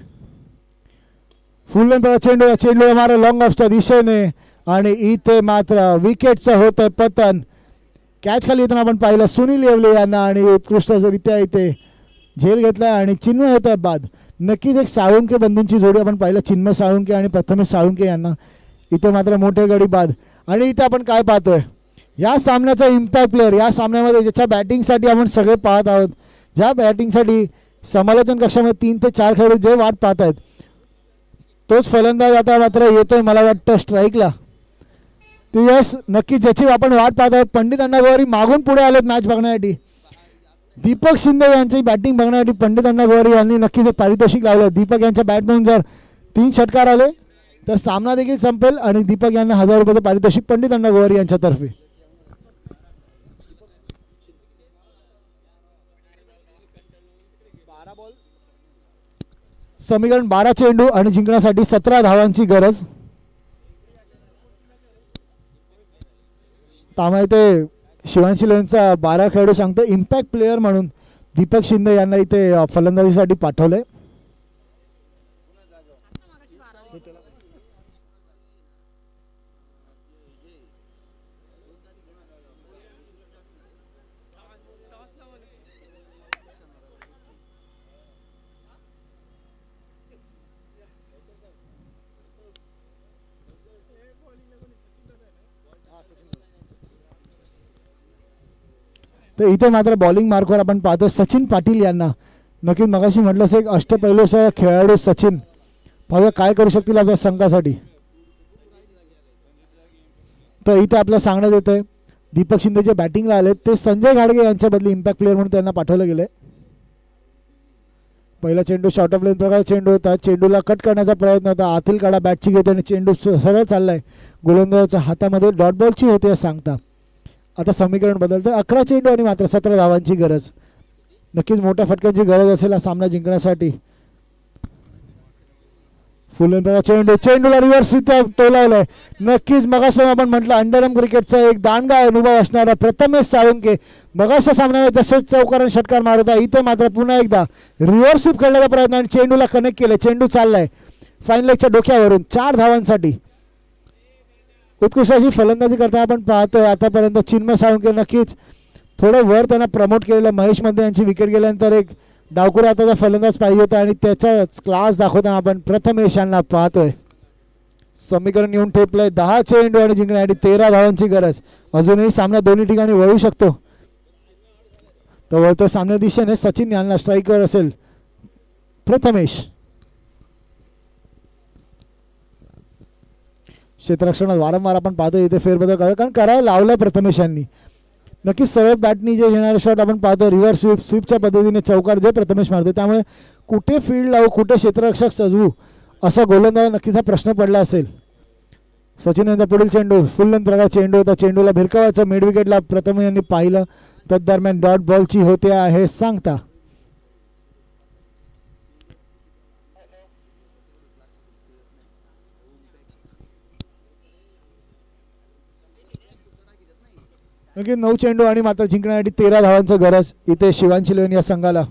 फुल लेन चेंडूला मारा लॉंग ऑफच्या दिशेने आणि इथे मात्र विकेटचं होतं पतन. कॅच खाली येताना आपण पाहिलं सुनील येवले यांना आणि उत्कृष्टरित्या इथे झेल घेतला आणि चिन्मय होतं बाद. नक्कीच एक साळुंके बंधूंची जोडी आपण पाहिलं चिन्मय साळुंके आणि प्रथमेश साळुंके यांना. इथे मात्र मोठे गडी बाद. आणि इथे आपण काय पाहतोय या सामन्याचा इम्पॅक्ट प्लेअर, या सामन्यामध्ये ज्याच्या बॅटिंगसाठी आपण सगळे पाहत आहोत, ज्या बॅटिंगसाठी समालोचन कक्षामध्ये 3 ते 4 खेळाडू जे वाट पाहत आहेत तोच फलंदाज आता मात्र येतोय मला वाटतं स्ट्राईकला. ते यस नक्की ज्याची आपण वाट पाहत आहोत. पंडित अण्णागोवारी मागून पुढे आलेत मॅच बघण्यासाठी. दीपक शिंदे यांची बॅटिंग बघण्यासाठी पंडित अण्णागोवारी यांनी नक्कीच एक पारितोषिक लावलं. दीपक यांच्या बॅटमधून जर 3 षटकार आले तर सामना देखील संपेल आणि दीपक यांना 1000 रुपयाचं पारितोषिक पंडित अण्णागोवारी यांच्यातर्फे. समीकरण 12 चेंडू आणि जिंकण्यासाठी 17 धावांची गरज. त्यामुळे ते शिवांशी 11चा 12 खेळाडू सांगतो इम्पॅक्ट प्लेअर म्हणून दीपक शिंदे यांना इथे फलंदाजीसाठी पाठवलंय. तर इथे मात्र बॉलिंग मार्कवर आपण पाहतो सचिन पाटील यांना. नक्कीच मगाशी म्हटलं असं एक अष्टपैलूचा खेळाडू सचिन, पाहूया काय करू शकतील आपल्या संघासाठी. तर इथे आपल्याला सांगण्यात येतं आहे दीपक शिंदे जे बॅटिंगला आले ते संजय घाडगे यांच्या बदली इम्पॅक्ट प्लेअर म्हणून त्यांना पाठवलं गेलं. पहिला चेंडू शॉर्ट ऑफ लेन प्रकार चेंडू होता, चेंडूला कट करण्याचा प्रयत्न होता, आतील काढा बॅटची घेते आणि चेंडू सरळ चाललाय, गोलंदाजाच्या हातामध्ये डॉट बॉलची होते असं सांगता. आता समीकरण बदलतं, 11 चेंडू आणि मात्र 17 धावांची गरज. नक्कीच मोठ्या फटक्यांची गरज असेल हा सामना जिंकण्यासाठी. फुल लेन प्रकार चेंडू, चेंडूला रिव्हर्स टोलावलाय. नक्कीच मगासपासून आपण म्हटलं अंडरआर्म क्रिकेटचा एक दांडगा अनुभव असणारा प्रथमेश साळुंके मगाशच्या सामन्यामध्ये जसेच चौकार षटकार मारत आहे, इथे मात्र पुन्हा एकदा रिव्हर्स स्वीप खेळण्याचा प्रयत्न आणि चेंडूला कनेक्ट केले. चेंडू चाललाय फाईन लेगच्या डोक्यावरून 4 धावांसाठी. उत्कृष्ट अशी फलंदाजी करताना आपण पाहतोय आतापर्यंत चिन्मय साळुंके. नक्कीच थोडं वर त्यांना प्रमोट केलेलं, महेश मध्ये यांची विकेट गेल्यानंतर एक डावखुरा हाताचा फलंदाज पाहिजे होता आणि त्याचा क्लास दाखवताना आपण प्रथमेश यांना पाहतोय. समीकरण येऊन ठेपलंय, 10 चेंडू आणि जिंकण्यासाठी 13 धावांची गरज. अजूनही सामना दोन्ही ठिकाणी वळू शकतो. तर वळतो सामन्या दिशेने, सचिन यांना स्ट्राईकर असेल प्रथमेश. क्षेत्ररक्षणात वारंवार आपण पाहतो इथे फेरबदल करा, कारण करायला लावलं प्रथमेश यांनी. नक्कीच सरळ बॅटनी जे येणारे शॉट आपण पाहतो रिव्हर्स स्वीपच्या पद्धतीने चौकार जे प्रथमेश मारतो, त्यामुळे कुठे फील्ड लावू कुठे क्षेत्ररक्षक सजवू असा गोलंदाज नक्कीच हा प्रश्न पडला असेल. सचिन यांचा पुढील चेंडू फुल लेंथ प्रकार चेंडू होता, चेंडूला भिरकावायचं मिड विकेटला प्रथमेश यांनी पाहिलं, तदरम्यान डॉट बॉलची होते आहे सांगता. नक्की 9 चेंडू आणि मात्र जिंकण्यासाठी 13 धावांचं गरज इथे शिवांशी लेवन या संघाला.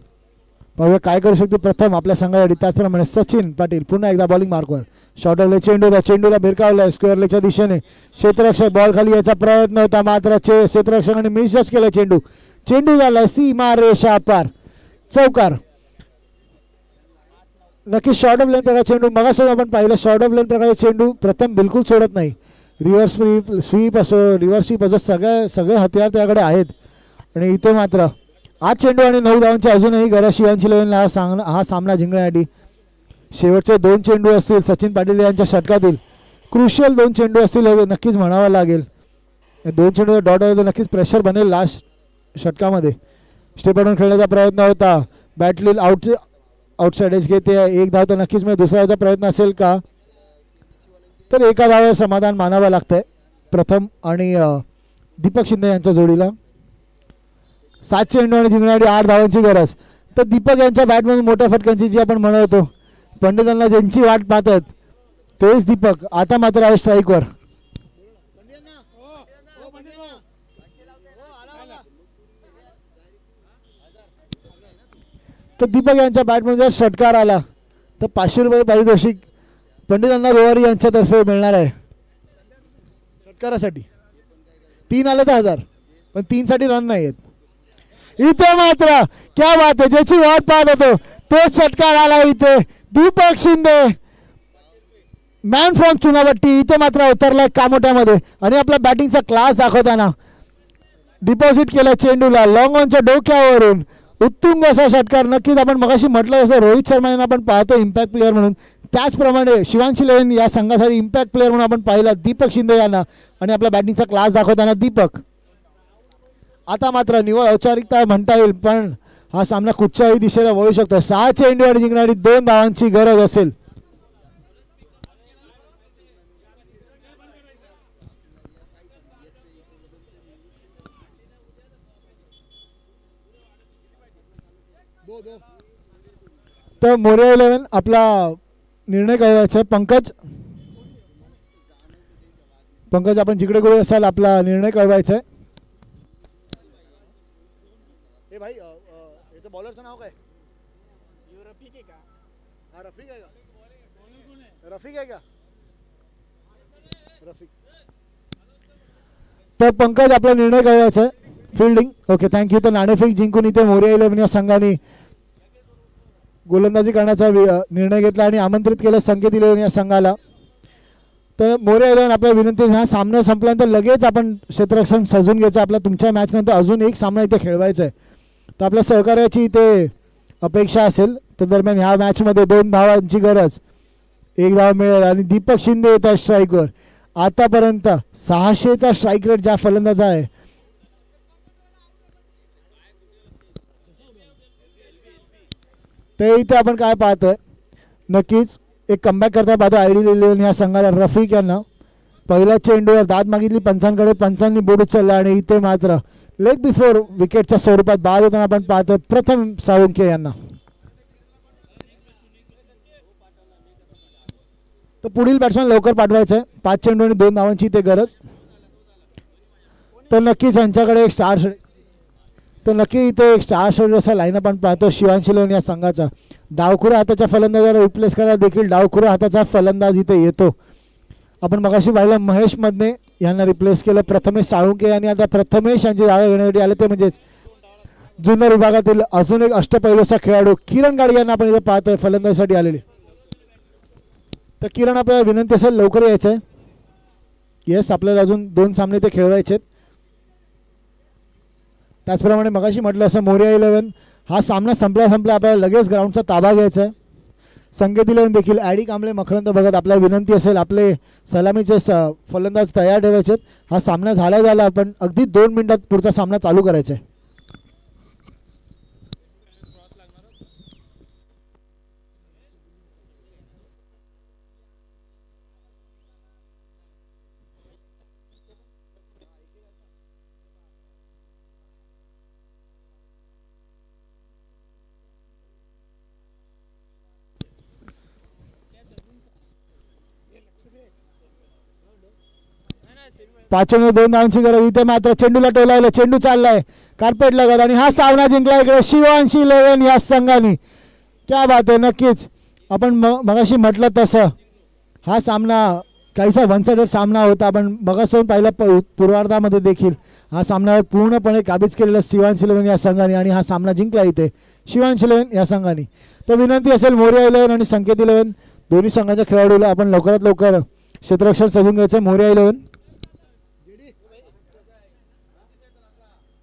पाहूया काय करू शकते प्रथम आपल्या संघासाठी. त्याचप्रमाणे सचिन पाटील पुन्हा एकदा बॉलिंग मार्कवर. शॉर्ट ऑफ चेंडू होता, चेंडूला भिरकावलाय स्क्वेअर लेगच्या दिशेने. क्षेत्ररक्षक बॉल खाली यायचा प्रयत्न होता, मात्र क्षेत्ररक्षकाने मिसच केला चेंडू. चेंडू झाला सीमा रेषा पार, चौकार. नक्की शॉर्ट ऑफ लेन प्रकार चेंडू मगासोबत आपण पाहिलं, शॉर्ट ऑफ लेन प्रकारचे चेंडू प्रथम बिलकुल सोडत नाही. रिव्हर्स स्वीप असो रिव्हर्स स्वीप असो सगळे हत्यार त्याकडे आहेत. आणि इथे मात्र 8 चेंडू आणि 9 धावांची अजूनही गरज शिवांशी लेवनला हा सामना जिंकण्यासाठी. शेवटचे 2 चेंडू असतील सचिन पाटील यांच्या षटकातील, क्रुशियल 2 चेंडू असतील नक्कीच म्हणावं लागेल. 2 चेंडू डॉट नक्कीच प्रेशर बनेल लास्ट षटकामध्ये. स्टेपआउट खेळण्याचा प्रयत्न होता, बॅटलील आउटसाइड एज घेते, 1 धाव तर नक्कीच मिळेल. दुसऱ्याचा प्रयत्न असेल का, तर एका धावावर समाधान मानावं लागतंय प्रथम आणि दीपक शिंदे यांच्या जोडीला. 7 चेंडू आणि जिंकण्यासाठी 8 धावांची गरज. तर दीपक यांच्या बॅटमधून मोठ्या फटक्यांची जी आपण म्हणतो पंडितांना ज्यांची वाट पाहतात तेच दीपक आता मात्र आहे स्ट्राईकवर. तर दीपक यांच्या बॅटमधून जर षटकार आला तर 500 रुपये पारितोषिक पंडितांना गोवारी यांच्यातर्फे मिळणार आहे षटकारासाठी. 3 आले तर 1000, पण 3 साठी रन नाही आहेत. इथे मात्र क्या बात आहे, ज्याची वाट पाहत होतो तोच षटकार आला. इथे दीपक शिंदे मॅन फ्रॉम चुनाभट्टी इथे मात्र उतरलाय कामोट्यामध्ये आणि आपला बॅटिंगचा क्लास दाखवताना डिपॉझिट केला चेंडूला लॉंग ऑनच्या डोक्यावरून. उत्तुंग असा षटकार. नक्कीच आपण मगाशी म्हटलं असं रोहित शर्मा यांना आपण पाहतो इम्पॅक्ट प्लेअर म्हणून, त्याचप्रमाणे शिवांशी लेवन या संघासाठी इम्पॅक्ट प्लेअर म्हणून आपण पाहिला दीपक शिंदे यांना आणि आपल्या बॅटिंगचा क्लास दाखवताना दीपक. आता मात्र निवड औपचारिकता म्हणता येईल, पण हा सामना कुठच्याही दिशेला वळू शकतो. 6 चेंडू आणि जिंकण्यासाठी 2 धावांची गरज असेल. तर मोरिया 11 आपला निर्णय कळवायचा आहे. पंकज आपण जिकडे कुठे असाल आपला निर्णय कळवायचा आहे. ए भाई याचं बॉलरचं नाव काय? रफिक आहे का? हा रफिक आहे का? रफिक आहे का? रफिक. तर पंकज आपला निर्णय कळवायचा आहे फिल्डिंग. Okay thank you. तर नाणेफेक जिंकून इथे मोरिया 11 या संघाने गोलंदाजी करण्याचा निर्णय घेतला आणि आमंत्रित केलं संकेत 11 या संघाला. तर मोरे इलेव्हन आपल्या विनंती, हा सामना संपल्यानंतर लगेच आपण क्षेत्ररक्षण सजून घ्यायचं. आपला तुमच्या मॅचनंतर अजून एक सामना इथे खेळवायचा आहे, तर आपल्या सहकार्याची इथे अपेक्षा असेल. तर दरम्यान ह्या मॅचमध्ये 2 धावांची गरज, 1 धाव मिळेल. आणि दीपक शिंदे येतात स्ट्राईकवर. आतापर्यंत 600चा स्ट्राईक रेट ज्या फलंदाज आहे, ते इथे आपण काय पाहतोय, नक्कीच एक कमबॅक करता पाहतो आयडियल इलेव्हन या संघाला. रफिक यांना पहिल्या चेंडूवर दाद मागितली पंचांकडे, पंचांनी बोट उचलला आणि इथे मात्र लेग बिफोर विकेटच्या स्वरूपात बाद होताना आपण पाहतोय प्रथम साळुंखे यांना. तर पुढील बॅट्समॅन लवकर पाठवायचं आहे. 5 चेंडू आणि 2 धावांची इथे गरज. तर नक्कीच यांच्याकडे एक स्टार, तर नक्की इथे एक स्टार शेड्यूल असा लाईनअप आपण पाहतो शिवांशी इलेव्हन या संघाचा. डावखुरा हाताच्या फलंदाजाला रिप्लेस करायला देखील डावखुरा हाताचा फलंदाज इथे येतो. आपण मगाशी पाहिलं महेश मधने यांना रिप्लेस केलं प्रथमेश साळुंखे, आणि आता प्रथमेश यांची जागा घेण्यासाठी आले ते म्हणजेच जुन्नर विभागातील अजून एक अष्टपैलूचा खेळाडू किरण गाडी यांना आपण इथे पाहतोय फलंदाजीसाठी आलेले. तर किरण आपल्याला विनंती असेल लवकर यायचं आहे. येस, आपल्याला अजून 2 सामने ते खेळवायचे आहेत. त्याचप्रमाणे मगाशी म्हटलं असं मोरिया इलेव्हन हा सामना संपल्या आपल्याला लगेच ग्राउंडचा ताबा घ्यायचा आहे. संकेत इलेव्हन देखील ॲडी कांबळे मकरंद बघत आपल्याला विनंती असेल आपले सलामीचे फलंदाज तयार ठेवायचे. हा सामना झाला आपण अगदी 2 मिनिटात पुढचा सामना चालू करायचा आहे. पाचव्या 2 धावांची गरज. इथे मात्र चेंडूला टोलावलं, चेंडू चाललाय कार्पेट लगत आणि हा सामना जिंकला इकडे शिवांशी इलेव्हन या संघाने. क्या बात आहे. नक्कीच आपण मगाशी म्हटलं तसं हा सामना काहीसा वन साइडेड सामना होता. आपण मगासून पाहिलं पूर्वार्धामध्ये देखील हा सामना पूर्णपणे काबीज केलेला शिवांशी इलेव्हन या संघाने आणि हा सामना जिंकला इथे शिवांशी इलेव्हन या संघाने. तर विनंती असेल मोरिया इलेव्हन आणि संकेत इलेव्हन दोन्ही संघाच्या खेळाडूला आपण लवकरात लवकर क्षेत्ररक्षण सजून घ्यायचं. मोरिया इलेव्हन